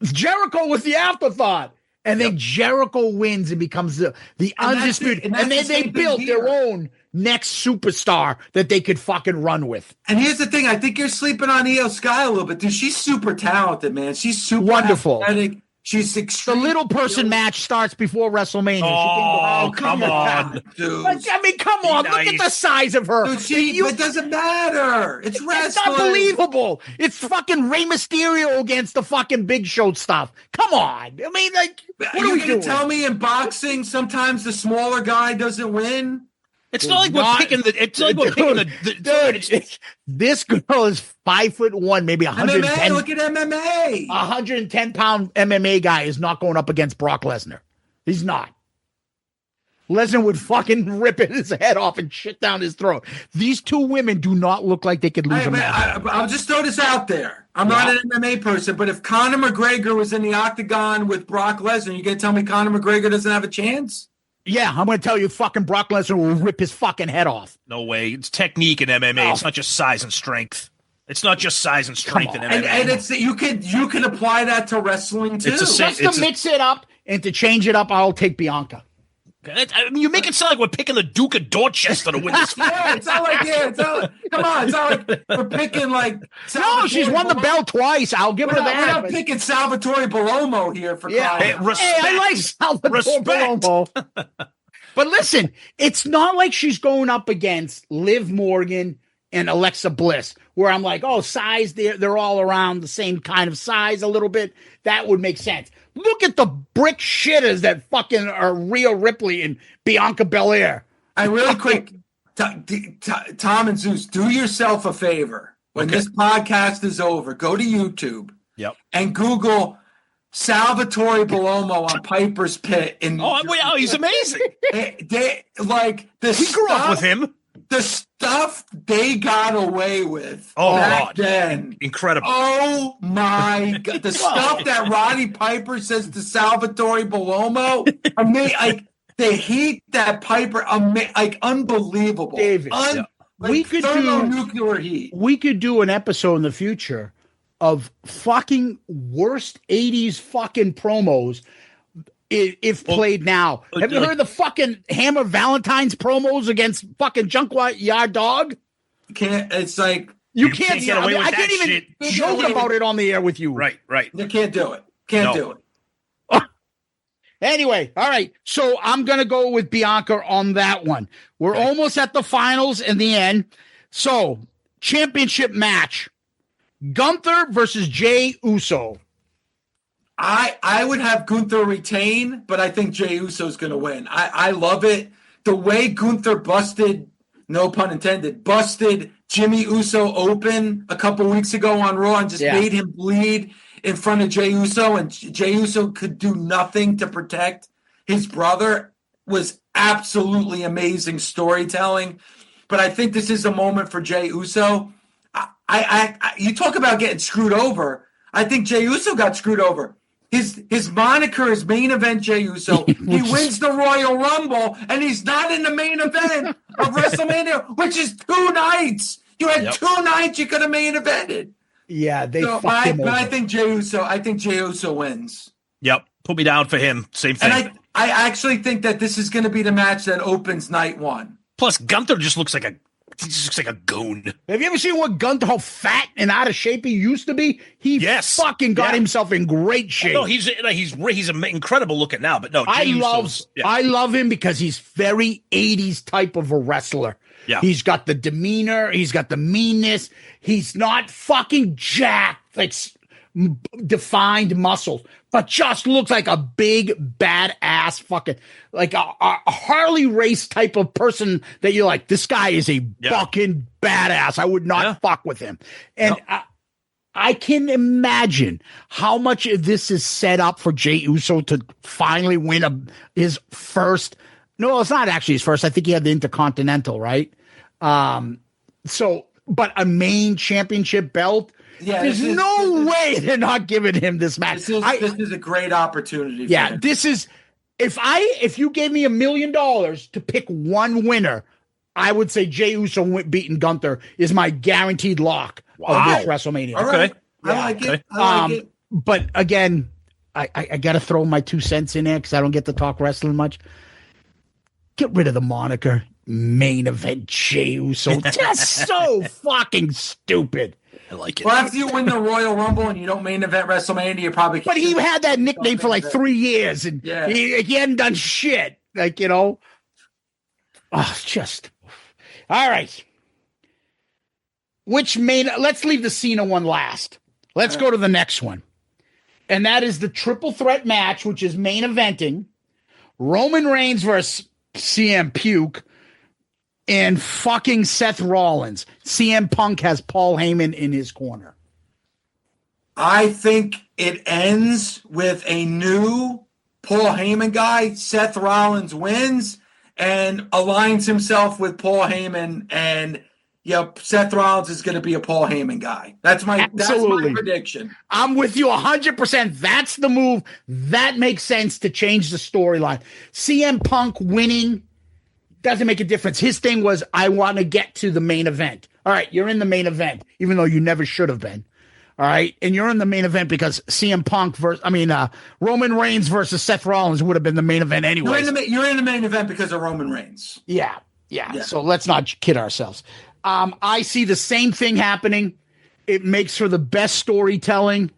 Jericho was the afterthought. And then Jericho wins and becomes the undisputed. And then they built their own next superstar that they could fucking run with. And here's the thing. I think you're sleeping on Io Sky a little bit, dude. She's super talented, man. She's super wonderful. athletic. She's extreme. The little person match starts before WrestleMania. Oh, come on, dude. I mean, come on. Nice. Look at the size of her. Dude, it doesn't matter. It's wrestling. It's unbelievable. It's fucking Rey Mysterio against the fucking Big Show stuff. Come on. I mean, like, what are we doing? Tell me in boxing sometimes the smaller guy doesn't win? It's not like we're picking the. It's like we're picking the. This girl is 5'1", maybe 110. MMA, look at MMA. 110-pound MMA guy is not going up against Brock Lesnar. He's not. Lesnar would fucking rip his head off and shit down his throat. These two women do not look like they could lose a match. I'll just throw this out there. I'm not an MMA person, but if Conor McGregor was in the octagon with Brock Lesnar, you going to tell me Conor McGregor doesn't have a chance? Yeah, I'm going to tell you, fucking Brock Lesnar will rip his fucking head off. No way. It's technique in MMA. It's not just size and strength. It's not just size and strength in MMA. And it's you can apply that to wrestling too. Just to mix it up and to change it up, I'll take Bianca. I mean, you make it sound like we're picking the Duke of Dorchester to win this fight. It's not like come on, it's not like we're picking like. No, she's won the belt twice. I'll give her that. We're not picking Salvatore Bellomo here for Hey, I like Salvatore Bellomo. But listen, it's not like she's going up against Liv Morgan and Alexa Bliss, where I'm like, oh, size, they're all around the same kind of size a little bit. That would make sense. Look at the brick shitters that fucking are Rhea Ripley and Bianca Belair. Really quick, Tom and Zeus, do yourself a favor. When this podcast is over, go to YouTube and Google Salvatore Bellomo on Piper's Pit. He's amazing. We grew up with him. The stuff they got away with back then. Incredible. Oh, my God. The stuff that Roddy Piper says to Salvatore Bellomo, the heat that Piper, unbelievable. David, we could do nuclear heat. We could do an episode in the future of fucking worst 80s fucking promos if played now. Have you heard the fucking Hammer Valentine's promos against fucking Junkyard Dog? It's like you can't get away with that. I can't even joke about it on the air with you. Right. You can't do it. Do it. Anyway, all right. So I'm gonna go with Bianca on that one. We're almost at the finals in the end. So championship match: Gunther versus Jey Uso. I would have Gunther retain, but I think Jey Uso's going to win. I love it. The way Gunther busted, no pun intended, busted Jimmy Uso open a couple weeks ago on Raw and just made him bleed in front of Jey Uso, and Jey Uso could do nothing to protect his brother was absolutely amazing storytelling. But I think this is a moment for Jey Uso. You talk about getting screwed over. I think Jey Uso got screwed over. His moniker is main event Jey Uso. He wins the Royal Rumble, and he's not in the main event of WrestleMania, which is 2 nights. You had 2 nights you could have main evented. Yeah, but I think Jey Uso wins. Yep, put me down for him. Same thing. And I actually think that this is going to be the match that opens night 1. Plus, Gunther just looks like a goon. Have you ever seen Gunther, how fat and out of shape he used to be? He fucking got himself in great shape. No, he's incredible looking now. But no, I love him because he's very 80s type of a wrestler. Yeah. He's got the demeanor. He's got the meanness. He's not fucking jacked, like defined muscles, but just looks like a big badass fucking like a Harley race type of person that you're like, this guy is a fucking badass. I would not fuck with him. And I can imagine how much of this is set up for Jey Uso to finally win his first. No, it's not actually his first. I think he had the Intercontinental, right? But a main championship belt. Yeah, There's no way they're not giving him this match. This is a great opportunity. Yeah, for him. this is. If you gave me $1 million to pick one winner, I would say Jey Uso beating Gunther is my guaranteed lock of this WrestleMania. All right. Okay. I like it. I like it. But again, I got to throw my 2 cents in there because I don't get to talk wrestling much. Get rid of the moniker main event Jey Uso. Just so fucking stupid. I like it. Well, after you win the Royal Rumble and you don't main event WrestleMania, you probably. But he had that nickname for like 3 years, and he hadn't done shit. Like, you know. Oh, just. All right. Let's leave the Cena one last. Let's go to the next one. And that is the triple threat match, which is main eventing. Roman Reigns versus CM Punk and fucking Seth Rollins. CM Punk has Paul Heyman in his corner. I think it ends with a new Paul Heyman guy. Seth Rollins wins and aligns himself with Paul Heyman, and Seth Rollins is going to be a Paul Heyman guy. That's my prediction. I'm with you 100%. That's the move. That makes sense to change the storyline. CM Punk winning doesn't make a difference. His thing was, I want to get to the main event. All right, you're in the main event, even though you never should have been. All right, and you're in the main event because CM Punk Roman Reigns versus Seth Rollins would have been the main event anyway. You're in the main event because of Roman Reigns. Yeah. So let's not kid ourselves. I see the same thing happening. It makes for the best storytelling.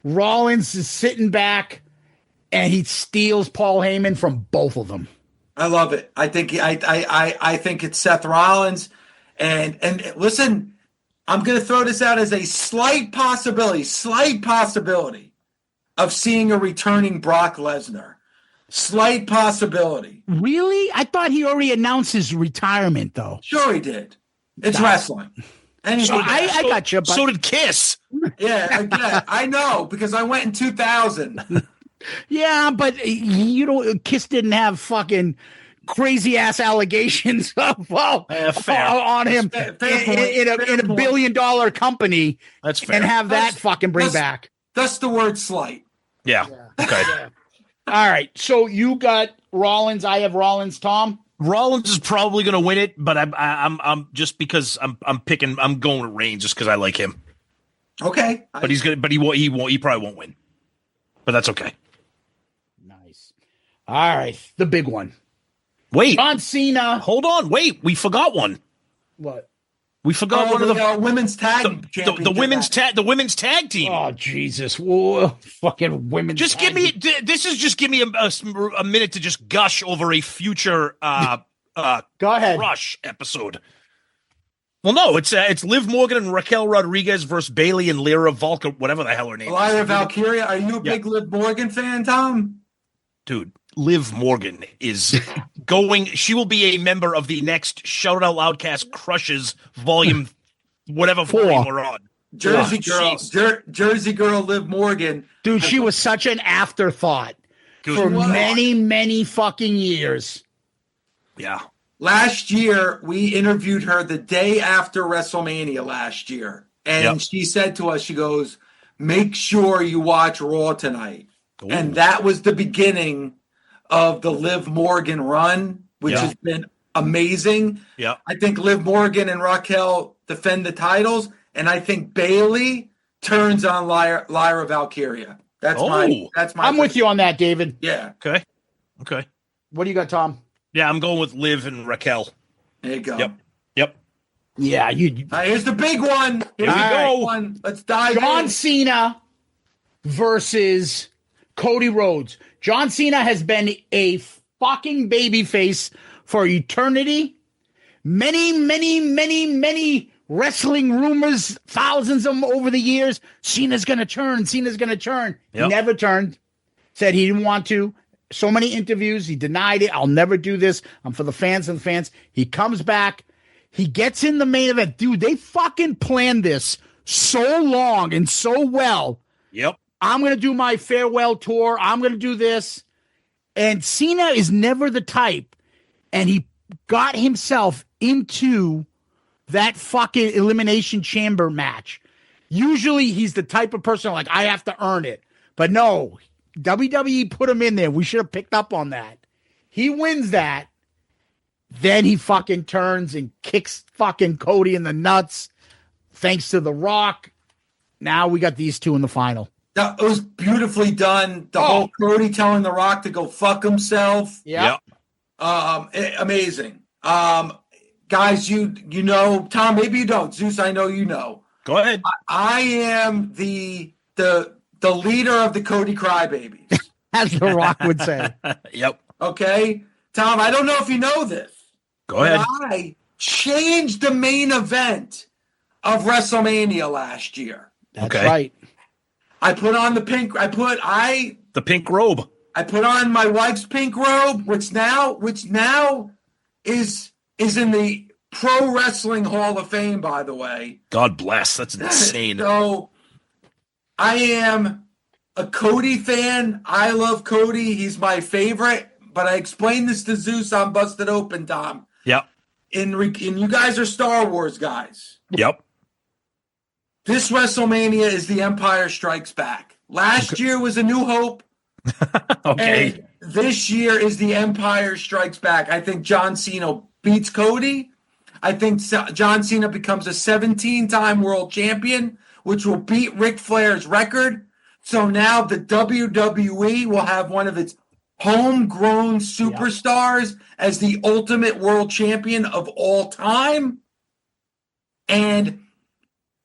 Rollins is sitting back, and he steals Paul Heyman from both of them. I love it. I think it's Seth Rollins, and listen, I'm going to throw this out as a slight possibility of seeing a returning Brock Lesnar. Slight possibility. Really? I thought he already announced his retirement, though. Sure, he did. It's wrestling. I got you. But... So did Kiss. Yeah, I know, because I went in 2000. Yeah, but Kiss didn't have fucking crazy ass allegations of on him in a $1 billion company. That's fair. And have that fucking bring back. That's the word slight. Yeah. Okay. Yeah. All right. So you got Rollins. I have Rollins. Tom. Rollins is probably going to win it, but I'm just because I'm going with Reigns just because I like him. Okay. But he probably won't win. But that's okay. Nice. All right. The big one. Wait. John Cena. Hold on. Wait. We forgot one. What? We forgot one of the women's tag the women's tag team. Oh Jesus! Whoa, fucking women's. Just give me a minute to just gush over a future go ahead Rush episode. Well, no, it's Liv Morgan and Raquel Rodriguez versus Bayley and Lyra Valkyria, whatever the hell her name is. Lyra Valkyria. Are you a big Liv Morgan fan, Tom? Dude, Liv Morgan is going. She will be a member of the next Shout Out Loudcast Crushes volume, whatever volume we're on. Jersey girl, Liv Morgan. Dude, she was such an afterthought for many fucking years. Yeah. Last year, we interviewed her the day after WrestleMania last year. And she said to us, she goes, make sure you watch Raw tonight. Ooh. And that was the beginning of the Liv Morgan run, which has been amazing. Yeah. I think Liv Morgan and Raquel defend the titles, and I think Bayley turns on Lyra Valkyria. That's my I'm with you on that, David. Yeah. Okay. What do you got, Tom? Yeah, I'm going with Liv and Raquel. There you go. Yep. Yeah, here's the big one. Here we go. Let's dive John in. Cena versus Cody Rhodes. John Cena has been a fucking babyface for eternity. Many wrestling rumors, thousands of them over the years. Cena's going to turn. Yep. He never turned. Said he didn't want to. So many interviews. He denied it. I'll never do this. I'm for the fans and the fans. He comes back. He gets in the main event. Dude, they fucking planned this so long and so well. Yep. I'm going to do my farewell tour. I'm going to do this. And Cena is never the type. And he got himself into that fucking Elimination Chamber match. Usually he's the type of person like, I have to earn it. But no, WWE put him in there. We should have picked up on that. He wins that. Then he fucking turns and kicks fucking Cody in the nuts. Thanks to The Rock. Now we got these two in the final. That was beautifully done. The whole Cody telling The Rock to go fuck himself. Yeah. Amazing. Guys, you know, Tom, maybe you don't. Zeus, I know you know. Go ahead. I am the leader of the Cody Crybabies. As The Rock would say. Yep. Okay? Tom, I don't know if you know this. Go ahead. I changed the main event of WrestleMania last year. That's right. I put on the pink. The pink robe. I put on my wife's pink robe, which now is in the Pro Wrestling Hall of Fame, by the way. God bless. That's insane. So I am a Cody fan. I love Cody. He's my favorite. But I explained this to Zeus on Busted Open, Tom. Yep. And you guys are Star Wars guys. Yep. This WrestleMania is The Empire Strikes Back. Last year was A New Hope. Okay. And this year is The Empire Strikes Back. I think John Cena beats Cody. I think John Cena becomes a 17-time world champion, which will beat Ric Flair's record. So now the WWE will have one of its homegrown superstars as the ultimate world champion of all time. And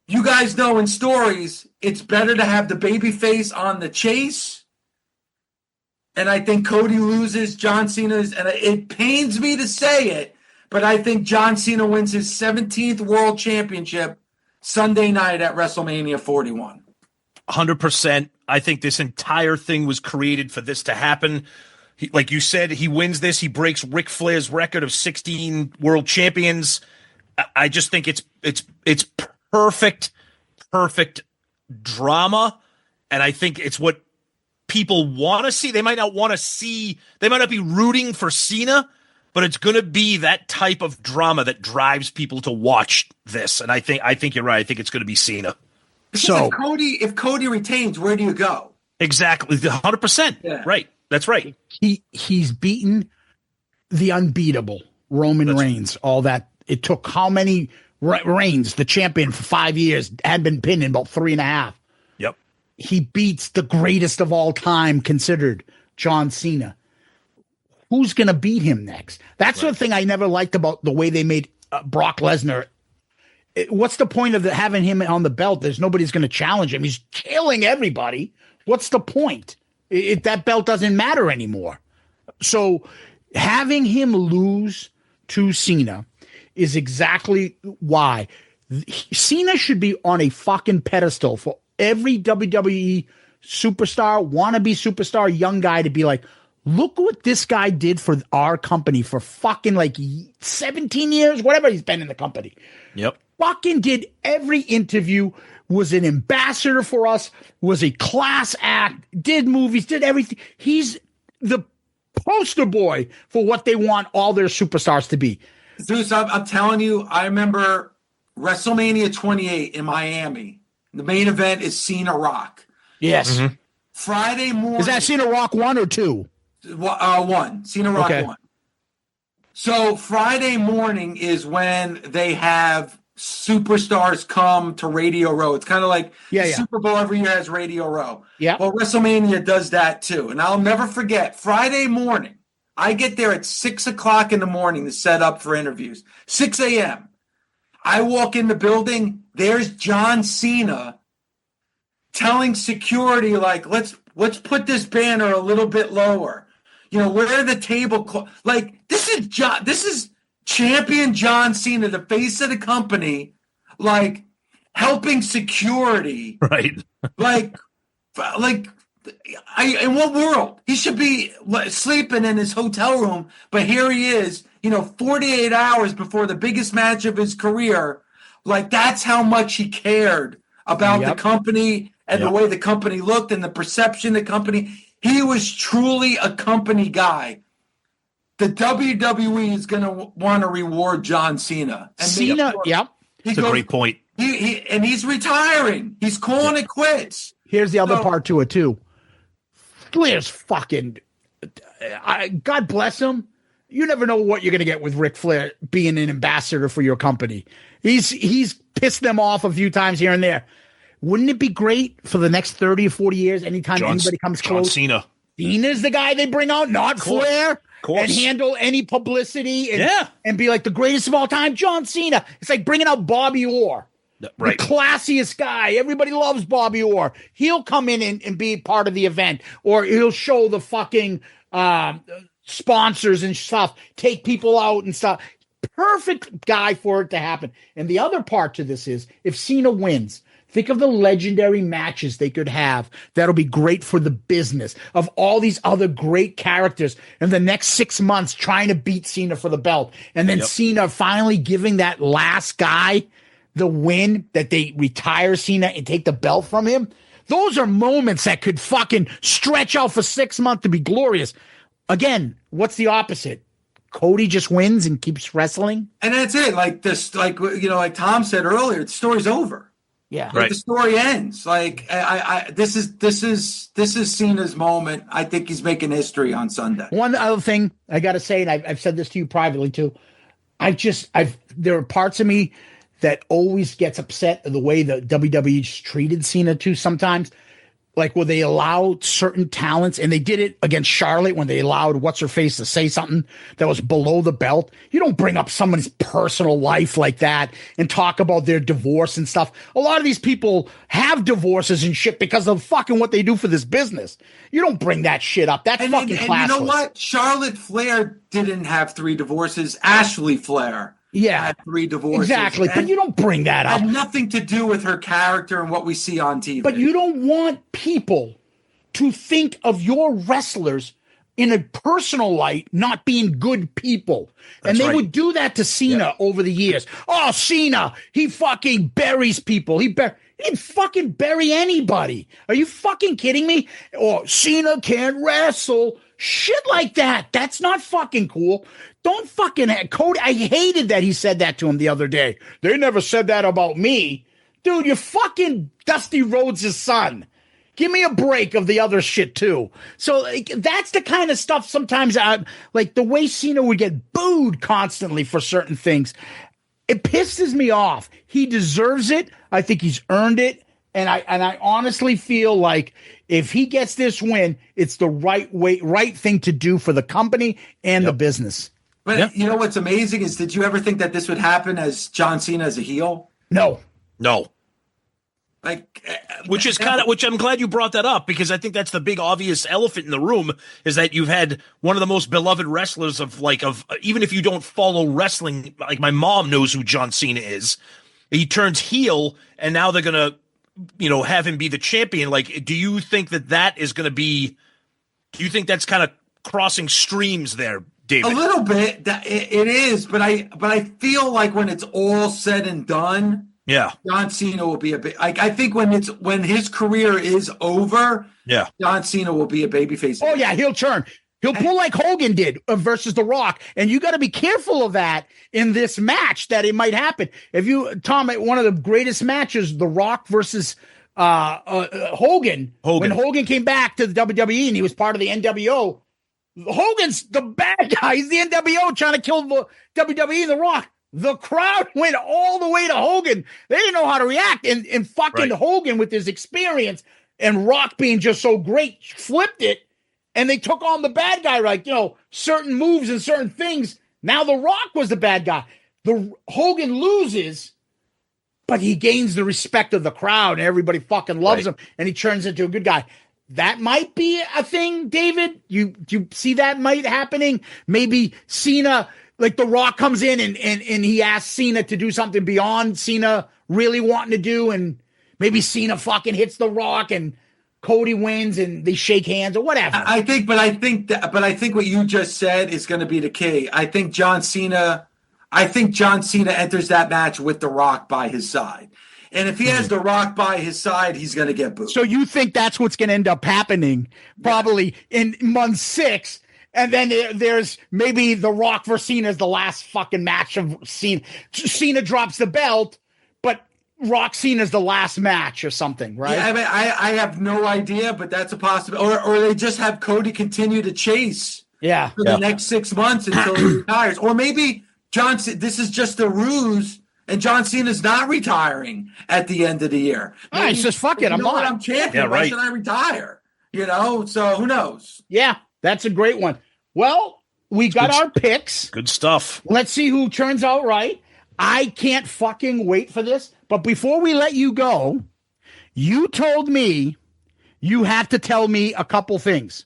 you guys know in stories, it's better to have the babyface on the chase. And I think Cody loses. John Cena's, and it pains me to say it, but I think John Cena wins his 17th world championship Sunday night at WrestleMania 41. 100%. I think this entire thing was created for this to happen. Like you said, he wins this. He breaks Ric Flair's record of 16 world champions. I just think it's perfect drama, and I think it's what people want to see. They might not want to see. They might not be rooting for Cena, but it's going to be that type of drama that drives people to watch this. And I think you're right. I think it's going to be Cena. So if Cody retains, where do you go? Exactly, 100%. Yeah. Right. That's right. He's beaten the unbeatable Roman Reigns. All that it took. How many Reigns, the champion for 5 years, had been pinned in about 3.5. Yep. He beats the greatest of all time considered, John Cena. Who's going to beat him next? That's the thing I never liked about the way they made Brock Lesnar. What's the point of having him on the belt? There's nobody's going to challenge him. He's killing everybody. What's the point? That belt doesn't matter anymore. So having him lose to Cena is exactly why. Cena should be on a fucking pedestal for every WWE superstar, wannabe superstar, young guy to be like, look what this guy did for our company for fucking like 17 years, whatever he's been in the company. Yep. Fucking did every interview, was an ambassador for us, was a class act, did movies, did everything. He's the poster boy for what they want all their superstars to be. Zeus, I'm telling you, I remember WrestleMania 28 in Miami. The main event is Cena Rock. Yes. Mm-hmm. Friday morning. Is that Cena Rock 1 or 2? 1. Cena Rock 1. So Friday morning is when they have superstars come to Radio Row. It's kind of like Super Bowl every year has Radio Row. Yeah. Well, WrestleMania does that too. And I'll never forget, Friday morning, I get there at 6 o'clock in the morning to set up for interviews. 6 a.m. I walk in the building. There's John Cena telling security, like, let's put this banner a little bit lower. You know, where are the table? Like, this is champion John Cena, the face of the company, like helping security. Right. In what world? He should be sleeping in his hotel room, but here he is, 48 hours before the biggest match of his career. Like, that's how much he cared about the company and the way the company looked and the perception of the company. He was truly a company guy. The WWE is going to want to reward John Cena. And Cena, That's a great point. He's retiring. He's calling it quits. Here's the other part to it too. Flair's fucking. God bless him. You never know what you're going to get with Ric Flair being an ambassador for your company. He's pissed them off a few times here and there. Wouldn't it be great for the next 30 or 40 years, anytime anybody comes close? John Cena. Cena's the guy they bring out, not Flair, and handle any publicity and be like the greatest of all time, John Cena. It's like bringing out Bobby Orr. Right. The classiest guy. Everybody loves Bobby Orr. He'll come in and be part of the event, or he'll show the fucking sponsors and stuff, take people out and stuff. Perfect guy for it to happen. And the other part to this is, if Cena wins, think of the legendary matches they could have that'll be great for the business of all these other great characters in the next 6 months trying to beat Cena for the belt. And then Cena finally giving that last guy the win, that they retire Cena and take the belt from him. Those are moments that could fucking stretch out for 6 months to be glorious. Again, what's the opposite? Cody just wins and keeps wrestling. And that's it. Like this, like Tom said earlier, the story's over. Yeah. Like the story ends. Like this is Cena's moment. I think he's making history on Sunday. One other thing I got to say, and I've said this to you privately too. There are parts of me that always gets upset at the way the WWE's treated Cena too sometimes. Like, where they allowed certain talents, and they did it against Charlotte when they allowed what's-her-face to say something that was below the belt. You don't bring up someone's personal life like that and talk about their divorce and stuff. A lot of these people have divorces and shit because of fucking what they do for this business. You don't bring that shit up. That's fucking classless. And you know what? Charlotte Flair didn't have 3 divorces. Ashley Flair had 3 divorces. Exactly, but you don't bring that up. Had nothing to do with her character and what we see on TV. But you don't want people to think of your wrestlers in a personal light not being good people. And they would do that to Cena over the years. Oh, Cena, he fucking buries people. He didn't fucking bury anybody. Are you fucking kidding me? Or Cena can't wrestle. Shit like that. That's not fucking cool. Don't fucking Cody. I hated that he said that to him the other day. They never said that about me. Dude, you're fucking Dusty Rhodes' son. Give me a break of the other shit too. So that's the kind of stuff sometimes like the way Cena would get booed constantly for certain things. It pisses me off. He deserves it. I think he's earned it. And I honestly feel like if he gets this win, it's the right thing to do for the company and the business. But you know what's amazing is, did you ever think that this would happen as John Cena as a heel? No. Like, which I'm glad you brought that up, because I think that's the big obvious elephant in the room, is that you've had one of the most beloved wrestlers of even if you don't follow wrestling, like my mom knows who John Cena is. He turns heel, and now they're gonna, have him be the champion. Like, do you think that is going to be? Do you think that's kind of crossing streams there, David? A little bit. It is, but I feel like when it's all said and done, John Cena will be a bit. I think when his career is over, John Cena will be a babyface. Oh yeah, he'll turn. He'll pull like Hogan did versus The Rock, and you got to be careful of that in this match, that it might happen. Tom, one of the greatest matches, The Rock versus Hogan. When Hogan came back to the WWE and he was part of the NWO, Hogan's the bad guy. He's the NWO trying to kill the WWE and The Rock. The crowd went all the way to Hogan. They didn't know how to react, and fucking Hogan, with his experience and Rock being just so great, flipped it. And they took on the bad guy, like, certain moves and certain things. Now The Rock was the bad guy. Hogan loses, but he gains the respect of the crowd, and everybody fucking loves him, and he turns into a good guy. That might be a thing, David. You see that might happening? Maybe Cena, like The Rock comes in and he asks Cena to do something beyond Cena really wanting to do, and maybe Cena fucking hits The Rock and Cody wins and they shake hands or whatever. I think what you just said is going to be the key. I think John Cena enters that match with The Rock by his side. And if he has The Rock by his side, he's going to get booed. So you think that's what's going to end up happening probably in month 6. And then there's maybe The Rock versus Cena is the last fucking match of Cena. Cena drops the belt, but Rock Cena's the last match or something, right? Yeah, I mean, I have no idea, but that's a possibility. Or they just have Cody continue to chase Yeah. for the next 6 months until he retires. Or maybe this is just a ruse, and John Cena's not retiring at the end of the year. All right, just fuck it. I'm not. I'm champion. Yeah, Why right. should I retire? So who knows? Yeah, that's a great one. Well, we got our picks. Good stuff. Let's see who turns out right. I can't fucking wait for this. But before we let you go, you told me you have to tell me a couple things.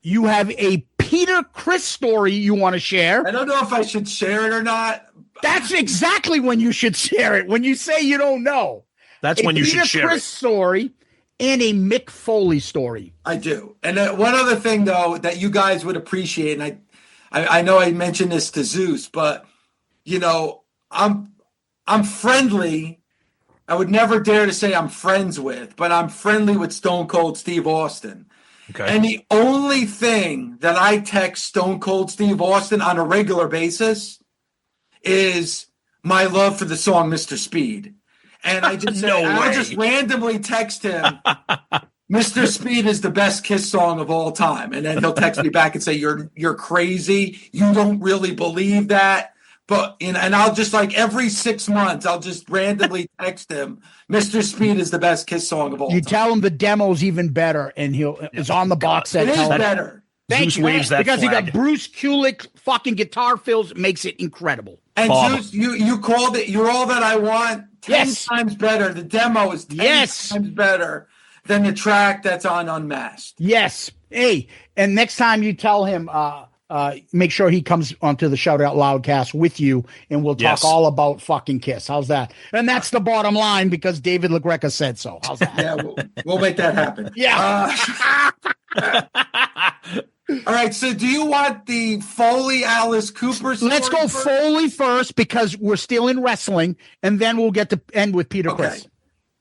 You have a Peter Chris story you want to share. I don't know if I should share it or not. That's exactly when you should share it. When you say you don't know. That's when you Peter should share Chris it. story and a Mick Foley story. I do. And one other thing, though, that you guys would appreciate, and I know I mentioned this to Zeus, but, I'm friendly. I would never dare to say I'm friends with, but I'm friendly with Stone Cold Steve Austin. Okay. And the only thing that I text Stone Cold Steve Austin on a regular basis is my love for the song Mr. Speed. And I just I'll just randomly text him, Mr. Speed is the best Kiss song of all time. And then he'll text me back and say, You're crazy. You don't really believe that. But and I'll just every 6 months, I'll just randomly text him, Mr. Speed is the best Kiss song of all time. You tell him the demo's even better, and it's on the box set. It is better. Thank Zeus you. waves that because flag. he got Bruce Kulick fucking guitar fills, makes it incredible. And Bob. Zeus, you called it. You're all that I want. 10 Yes. times better. The demo is 10 times better than the track that's on Unmasked. Yes. Hey, and next time you tell him, make sure he comes onto the Shout Out Loudcast with you, and we'll talk all about fucking Kiss. How's that? And that's the bottom line because David LaGreca said so. How's that? Yeah, we'll make that happen. Yeah. All right. So, do you want the Foley Alice Cooper story? Let's go first? Foley first because we're still in wrestling, and then we'll get to end with Peter Chris.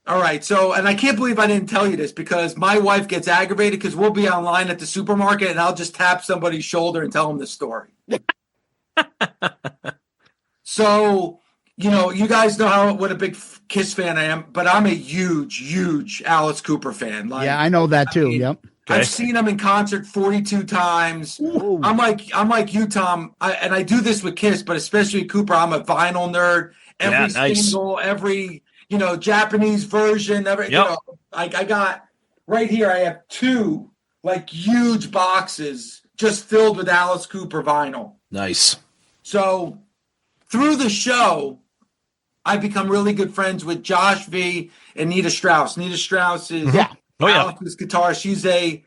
All right. So, and I can't believe I didn't tell you this because my wife gets aggravated because we'll be online at the supermarket and I'll just tap somebody's shoulder and tell them the story. So, you guys know what a big Kiss fan I am, but I'm a huge, huge Alice Cooper fan. Yeah, I know that too. Yep. I've seen him in concert 42 times. Ooh. I'm like you, Tom, and I do this with Kiss, but especially Cooper. I'm a vinyl nerd. Every single, every Japanese version. I got right here. I have 2 huge boxes just filled with Alice Cooper vinyl. Nice. So through the show, I've become really good friends with Josh V and Nita Strauss. Nita Strauss is Alice's guitar. She's a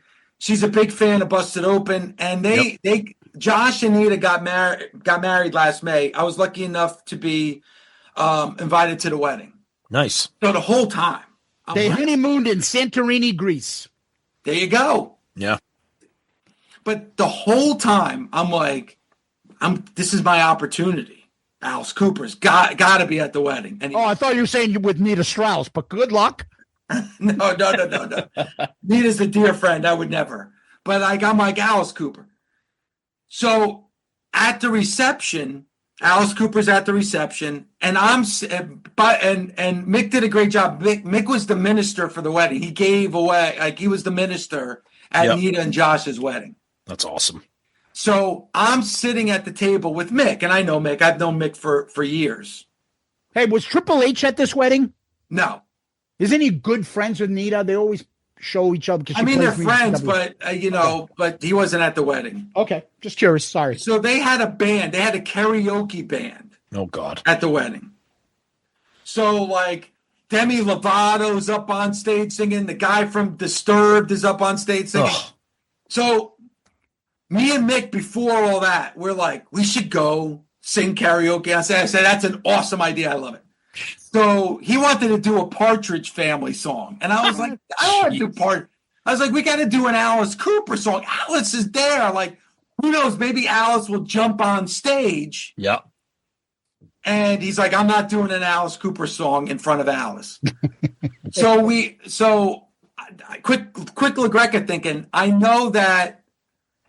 big fan of Busted Open, and they Josh and Nita got married last May. I was lucky enough to be invited to the wedding. Nice. So the whole time They honeymooned in Santorini, Greece. There you go. Yeah. But the whole time I'm like, this is my opportunity. Alice Cooper's got to be at the wedding. And I thought you were saying you with Nita Strauss, but good luck. No. Nita's a dear friend. I would never. But I'm like Alice Cooper. So at the reception, Alice Cooper's at the reception, and and Mick did a great job. Mick was the minister for the wedding. He gave away, he was the minister at Nita and Josh's wedding. That's awesome. So I'm sitting at the table with Mick, and I know Mick. I've known Mick for years. Hey, was Triple H at this wedding? No. Isn't he good friends with Nita? They always show each other. They're friends, but but he wasn't at the wedding. Okay, just curious. Sorry. So they had a band. They had a karaoke band. Oh God. At the wedding. So Demi Lovato's up on stage singing. The guy from Disturbed is up on stage singing. Ugh. So me and Mick, before all that, we're like, we should go sing karaoke. I said, that's an awesome idea. I love it. So he wanted to do a Partridge Family song. And I was like, I don't want to do part. I was like, we got to do an Alice Cooper song. Alice is there. Who knows? Maybe Alice will jump on stage. Yeah. And he's like, I'm not doing an Alice Cooper song in front of Alice. So quick LaGreca thinking, I know that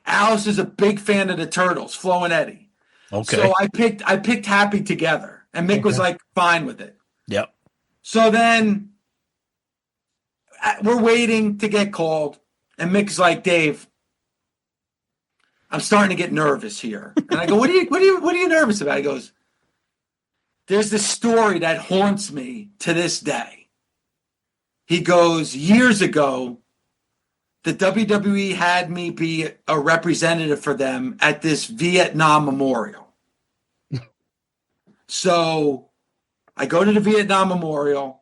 Alice is a big fan of the Turtles, Flo and Eddie. Okay. So I picked Happy Together, and Mick was fine with it. Yep. So then we're waiting to get called, and Mick's like, Dave, I'm starting to get nervous here. And I go, what are you nervous about? He goes, there's this story that haunts me to this day. He goes, years ago, the WWE had me be a representative for them at this Vietnam memorial. So I go to the Vietnam memorial,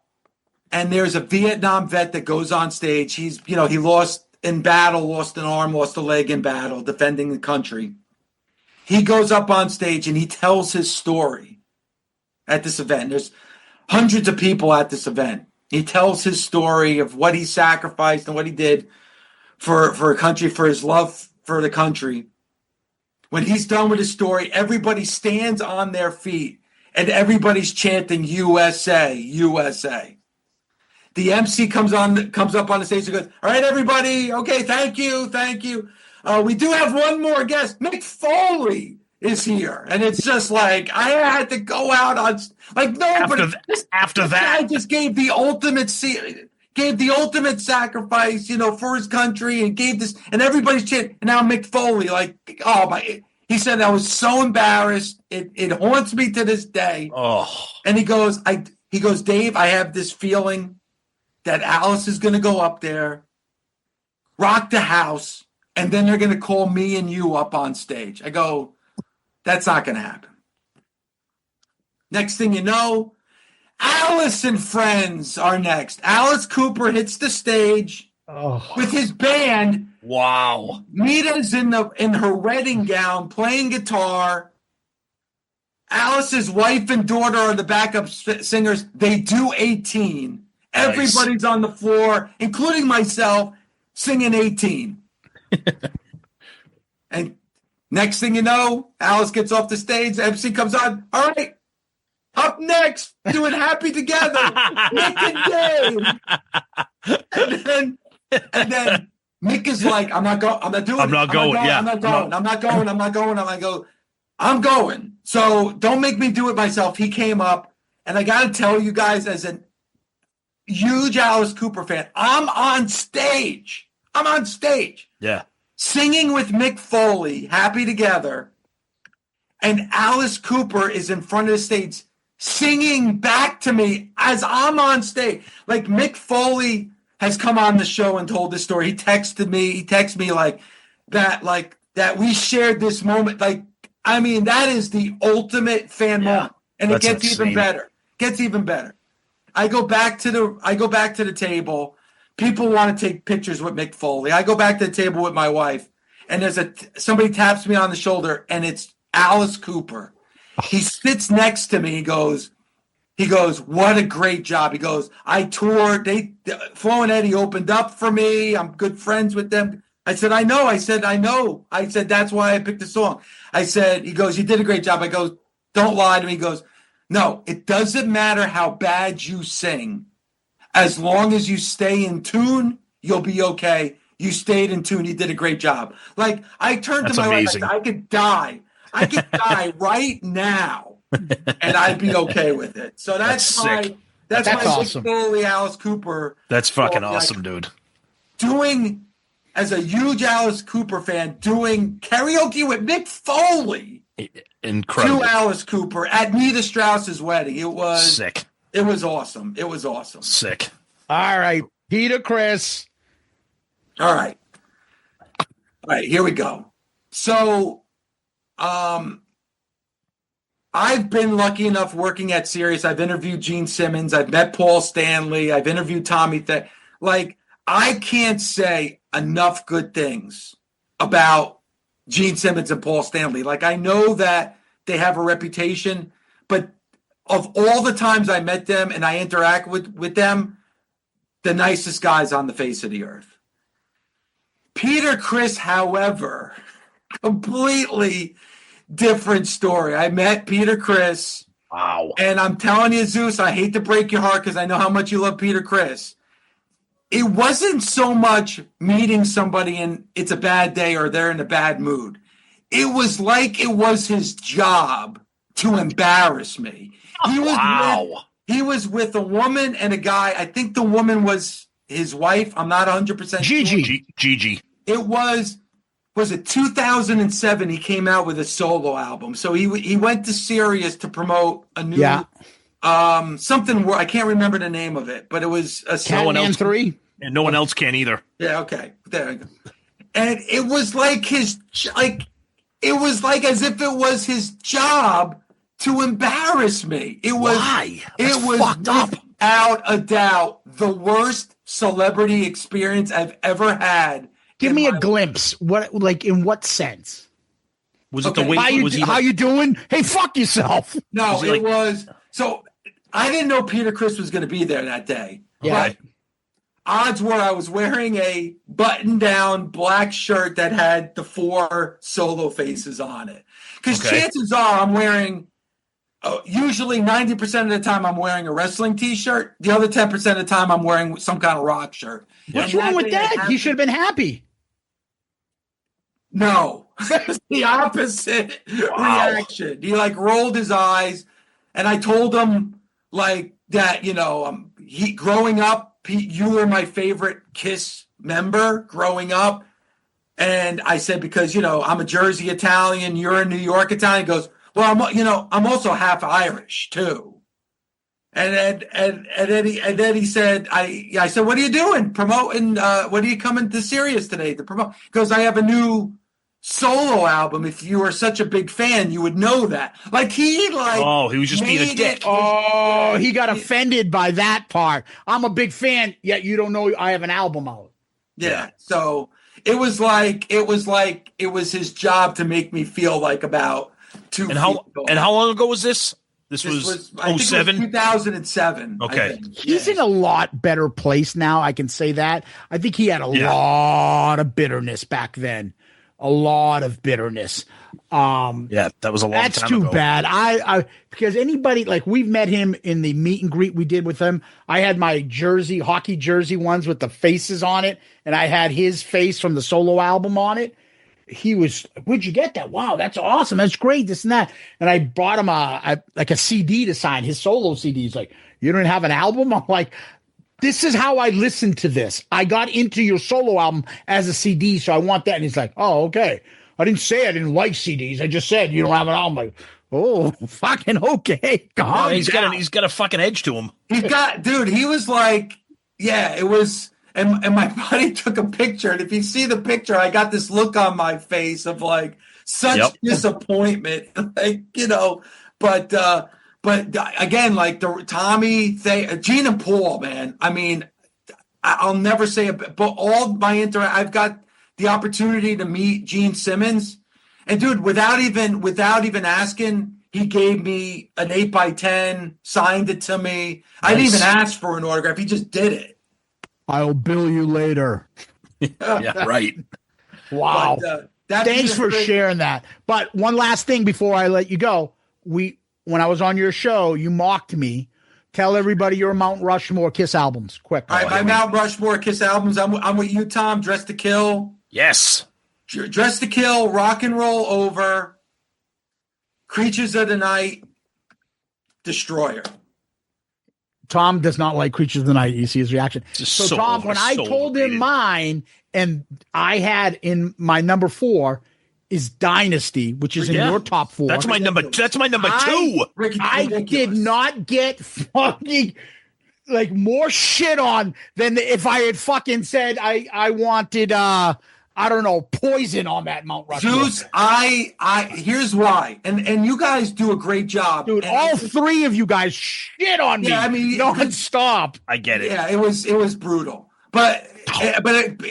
and there's a Vietnam vet that goes on stage. He lost in battle, lost an arm, lost a leg in battle, defending the country. He goes up on stage and he tells his story at this event. There's hundreds of people at this event. He tells his story of what he sacrificed and what he did for a country, for his love for the country. When he's done with his story, everybody stands on their feet and everybody's chanting USA, USA. The MC comes up on the stage and goes, all right, everybody. Okay, thank you. We do have one more guest. Mick Foley is here. And it's just like, I had to go out on, like, nobody. After that. I just gave the ultimate sacrifice, for his country, and gave this, and everybody's chanting. And now Mick Foley, like, oh my, he said, I was so embarrassed. It haunts me to this day. Oh. And he goes, Dave, I have this feeling that Alice is going to go up there, rock the house, and then they're going to call me and you up on stage. I go, that's not going to happen. Next thing you know, Alice and friends are next. Alice Cooper hits the stage with his band. Wow. Mita's in her wedding gown playing guitar. Alice's wife and daughter are the backup singers. They do 18. Nice. Everybody's on the floor, including myself, singing 18. And next thing you know, Alice gets off the stage. MC comes on. All right. Up next, doing Happy Together, Mick and Dave. And then Mick is like, I'm not going. I'm going. So don't make me do it myself. He came up, and I got to tell you guys, as a huge Alice Cooper fan, I'm on stage. Yeah. Singing with Mick Foley, Happy Together. And Alice Cooper is in front of the stage singing back to me as I'm on stage. Like, Mick Foley has come on the show and told this story. He texted me like that we shared this moment. Like, I mean, that is the ultimate fan moment. And it gets even better. I go back to the table. People want to take pictures with Mick Foley. I go back to the table with my wife, and somebody taps me on the shoulder, and it's Alice Cooper. He sits next to me. He goes, what a great job. He goes, I toured. Flo and Eddie opened up for me. I'm good friends with them. I said, I know. I said, that's why I picked the song. He goes, you did a great job. I go, don't lie to me. He goes, no, it doesn't matter how bad you sing. As long as you stay in tune, you'll be okay. You stayed in tune. You did a great job. Like, I turned to my wife. I said, I could die right now, and I'd be okay with it. So that's my awesome. Mick Foley, Alice Cooper. That's fucking awesome, dude. Doing, as a huge Alice Cooper fan, doing karaoke with Mick Foley. Incredible. To Alice Cooper at Nita Strauss's wedding. It was sick. It was awesome. Sick. All right, Peter Chris. All right, here we go. So, I've been lucky enough working at Sirius. I've interviewed Gene Simmons. I've met Paul Stanley. I've interviewed Tommy. I can't say enough good things about Gene Simmons and Paul Stanley. Like, I know that they have a reputation, but of all the times I met them and I interact with them, the nicest guys on the face of the earth. Peter Chris, however, completely different story. I met Peter Chris. Wow. And I'm telling you, Zeus, I hate to break your heart because I know how much you love Peter Chris. It wasn't so much meeting somebody and it's a bad day or they're in a bad mood. It was like it was his job to embarrass me. He was with a woman and a guy. I think the woman was his wife. I'm not 100% Gigi. sure. Gigi. It was it 2007 he came out with a solo album. So he went to Sirius to promote a new something where I can't remember the name of it, but it was a Catman 3. And no one else can either. Yeah, okay. There we go. And it was like as if it was his job to embarrass me. It was Why? It was fucked up. Without a doubt the worst celebrity experience I've ever had. Give me a glimpse. What, like, in what sense? Was it Okay. the way? How you doing? Hey, fuck yourself. No, Was he it like- was so I didn't know Peter Criss was going to be there that day. Yeah. But odds were I was wearing a button-down black shirt that had the 4 solo faces on it. Because chances are I'm wearing, usually 90% of the time I'm wearing a wrestling T-shirt. The other 10% of the time I'm wearing some kind of rock shirt. What's And wrong with day that? He should have been happy. No, the opposite reaction. He like rolled his eyes, and I told him like that. Growing up, you were my favorite Kiss member growing up, and I said because I'm a Jersey Italian, you're a New York Italian. He goes, well, I'm also half Irish too. And then he said, I said, what are you doing? Promoting? What are you coming to Sirius today to promote? He goes, I have a new solo album. If you were such a big fan, you would know that. Like he was just being a dick. Oh, he got offended by that part. I'm a big fan, yet you don't know I have an album out. Yeah. So it was his job to make me feel like about 2 And how long ago was this? This This was I think it was 07? 2007. I Okay. think. He's Yeah. in a lot better place now. I can say that. I think he had a lot of bitterness back then. A lot of bitterness. Yeah, that was a long That's time too ago. bad. I because anybody like we've met him in the meet and greet we did with him. I had my hockey jersey ones with the faces on it, and I had his face from the solo album on it. He was, where'd you get that? Wow, that's awesome. That's great. This and that. And I brought him a CD to sign, his solo CD. He's like, you don't have an album? I'm like, this is how I listened to this. I got into your solo album as a CD, so I want that. And he's like, oh, okay. I didn't say I didn't like CDs. I just said you don't have an album. I'm like, oh, fucking okay. He's got a fucking edge to him. He was like, yeah, it was. And my buddy took a picture. And if you see the picture, I got this look on my face of like such disappointment, but again, like the Tommy thing, Gene and Paul, man. I mean, I'll never say it, but all my I've got the opportunity to meet Gene Simmons, and dude, without even asking, he gave me an 8x10, signed it to me. Nice. I didn't even ask for an autograph. He just did it. I'll bill you later. Yeah, right. Wow. But, thanks for sharing that. But one last thing before I let you go. When I was on your show, you mocked me. Tell everybody your Mount Rushmore Kiss albums. Quick. All right, my Mount Rushmore Kiss albums. I'm with you, Tom. Dress to Kill. Yes. Dress to Kill, Rock and Roll Over, Creatures of the Night, Destroyer. Tom does not like Creatures of the Night. You see his reaction. So Tom, when I told him mine, and I had in my number 4 is Dynasty, which is in your top 4. That's my number 2. I did not get fucking like more shit on than if I had fucking said I wanted I don't know, Poison on that Mount Rushmore. Zeus, here's why. And you guys do a great job. Dude, all 3 of you guys shit on me. Yeah, I mean, non-stop. I get it. Yeah, it was brutal. But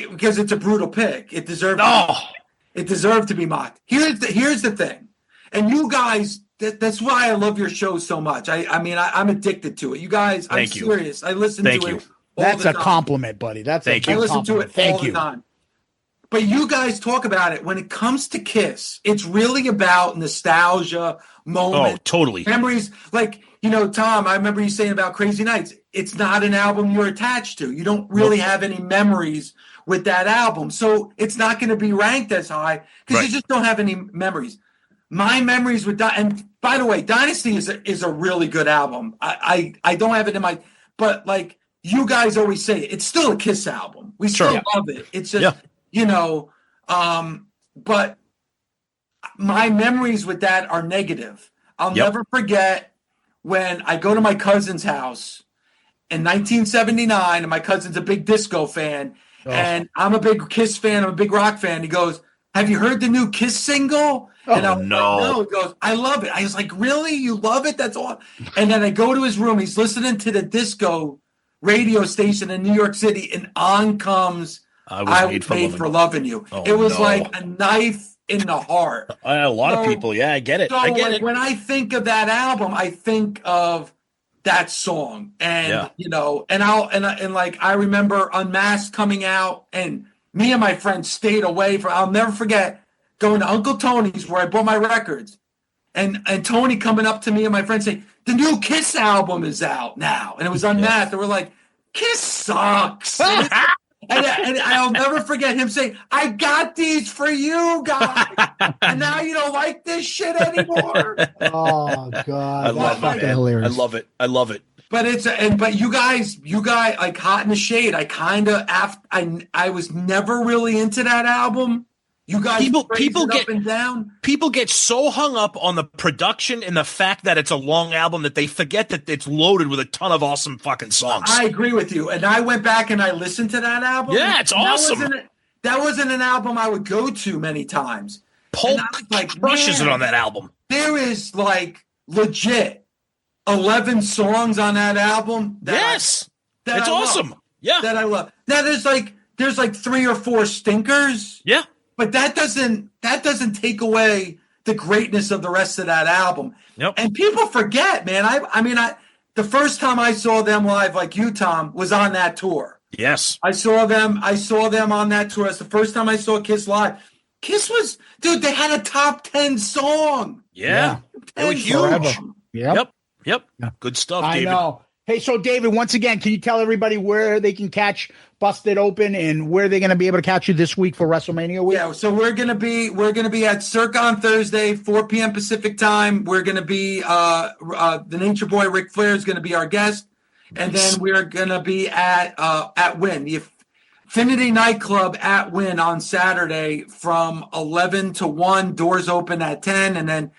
because it's a brutal pick. It deserved to be mocked. Here's the thing. And you guys, that's why I love your show so much. I'm addicted to it. You guys, I'm serious. I listen to it. That's a compliment, buddy. That's a I listen to it all the time. But you guys talk about it. When it comes to Kiss, it's really about nostalgia, moments. Oh, totally. Memories. Like, Tom, I remember you saying about Crazy Nights. It's not an album you're attached to. You don't really have any memories with that album. So it's not going to be ranked as high because you just don't have any memories. My memories with that, and By the way, Dynasty is a really good album. I don't have it in my, but like you guys always say, it's still a Kiss album. We still love it. It's just but my memories with that are negative. I'll never forget when I go to my cousin's house in 1979, and my cousin's a big disco fan, and I'm a big Kiss fan, I'm a big rock fan. He goes, "Have you heard the new Kiss single?" And I'm like, no. He goes, "I love it." I was like, "Really? You love it? That's all." And then I go to his room. He's listening to the disco radio station in New York City, and on comes "I Was Made for Loving You." It was like a knife in the heart. A lot of people, I get it. So I get it. When I think of that album, I think of that song, and I remember Unmasked coming out, and me and my friends stayed away from. I'll never forget going to Uncle Tony's where I bought my records, and Tony coming up to me and my friends saying, "The new Kiss album is out now," and it was Unmasked. And we're like, "Kiss sucks." And I'll never forget him saying, "I got these for you guys, and now you don't like this shit anymore." Oh God, I love it. Hilarious. I love it. But but you guys like Hot in the Shade. I was never really into that album. You guys people get up and down. People get so hung up on the production and the fact that it's a long album that they forget that it's loaded with a ton of awesome fucking songs. I agree with you. And I went back and I listened to that album. Yeah, it's awesome. That wasn't an album I would go to many times. Pulp crushes it on that album. There is like legit 11 songs on that album. It's awesome. Yeah. That I love. Now there's like 3 or 4 stinkers. Yeah. But that doesn't take away the greatness of the rest of that album. Yep. And people forget, man. The first time I saw them live, like you, Tom, was on that tour. Yes. I saw them on that tour. It's the first time I saw Kiss live. Kiss was, dude, they had a top 10 song. Yeah. They were huge. Yep. Good stuff, David. I know. Hey, so David, once again, can you tell everybody where they can catch Busted Open and where they're going to be able to catch you this week for WrestleMania week? Yeah, so we're gonna be at Circa on Thursday, 4 p.m. Pacific time. We're gonna be the Nature Boy Ric Flair is gonna be our guest, and then we're gonna be at Wynn, the Infinity Nightclub at Wynn on Saturday from 11 to 1. Doors open at 10, and then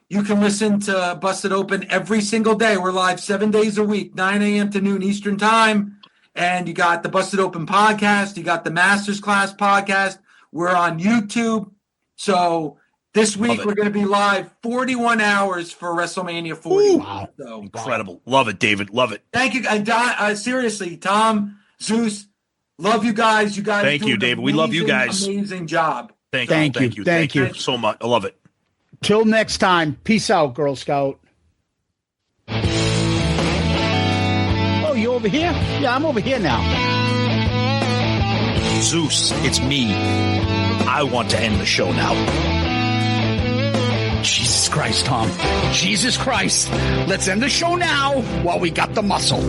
you can listen to Busted Open every single day. We're live 7 days a week, 9 a.m. to noon Eastern time. And you got the Busted Open podcast. You got the Masters Class podcast. We're on YouTube. So this week we're going to be live 41 hours for WrestleMania 40. Wow. So, incredible. Love it, David. Love it. Thank you. Seriously, Tom, Zeus, love you guys. You guys Thank you, David. We love you guys. Amazing job. Thank you so much. I love it. Till next time. Peace out, Girl Scout. Oh, you over here? Yeah, I'm over here now. Zeus, it's me. I want to end the show now. Jesus Christ, Tom. Jesus Christ. Let's end the show now while we got the muscle.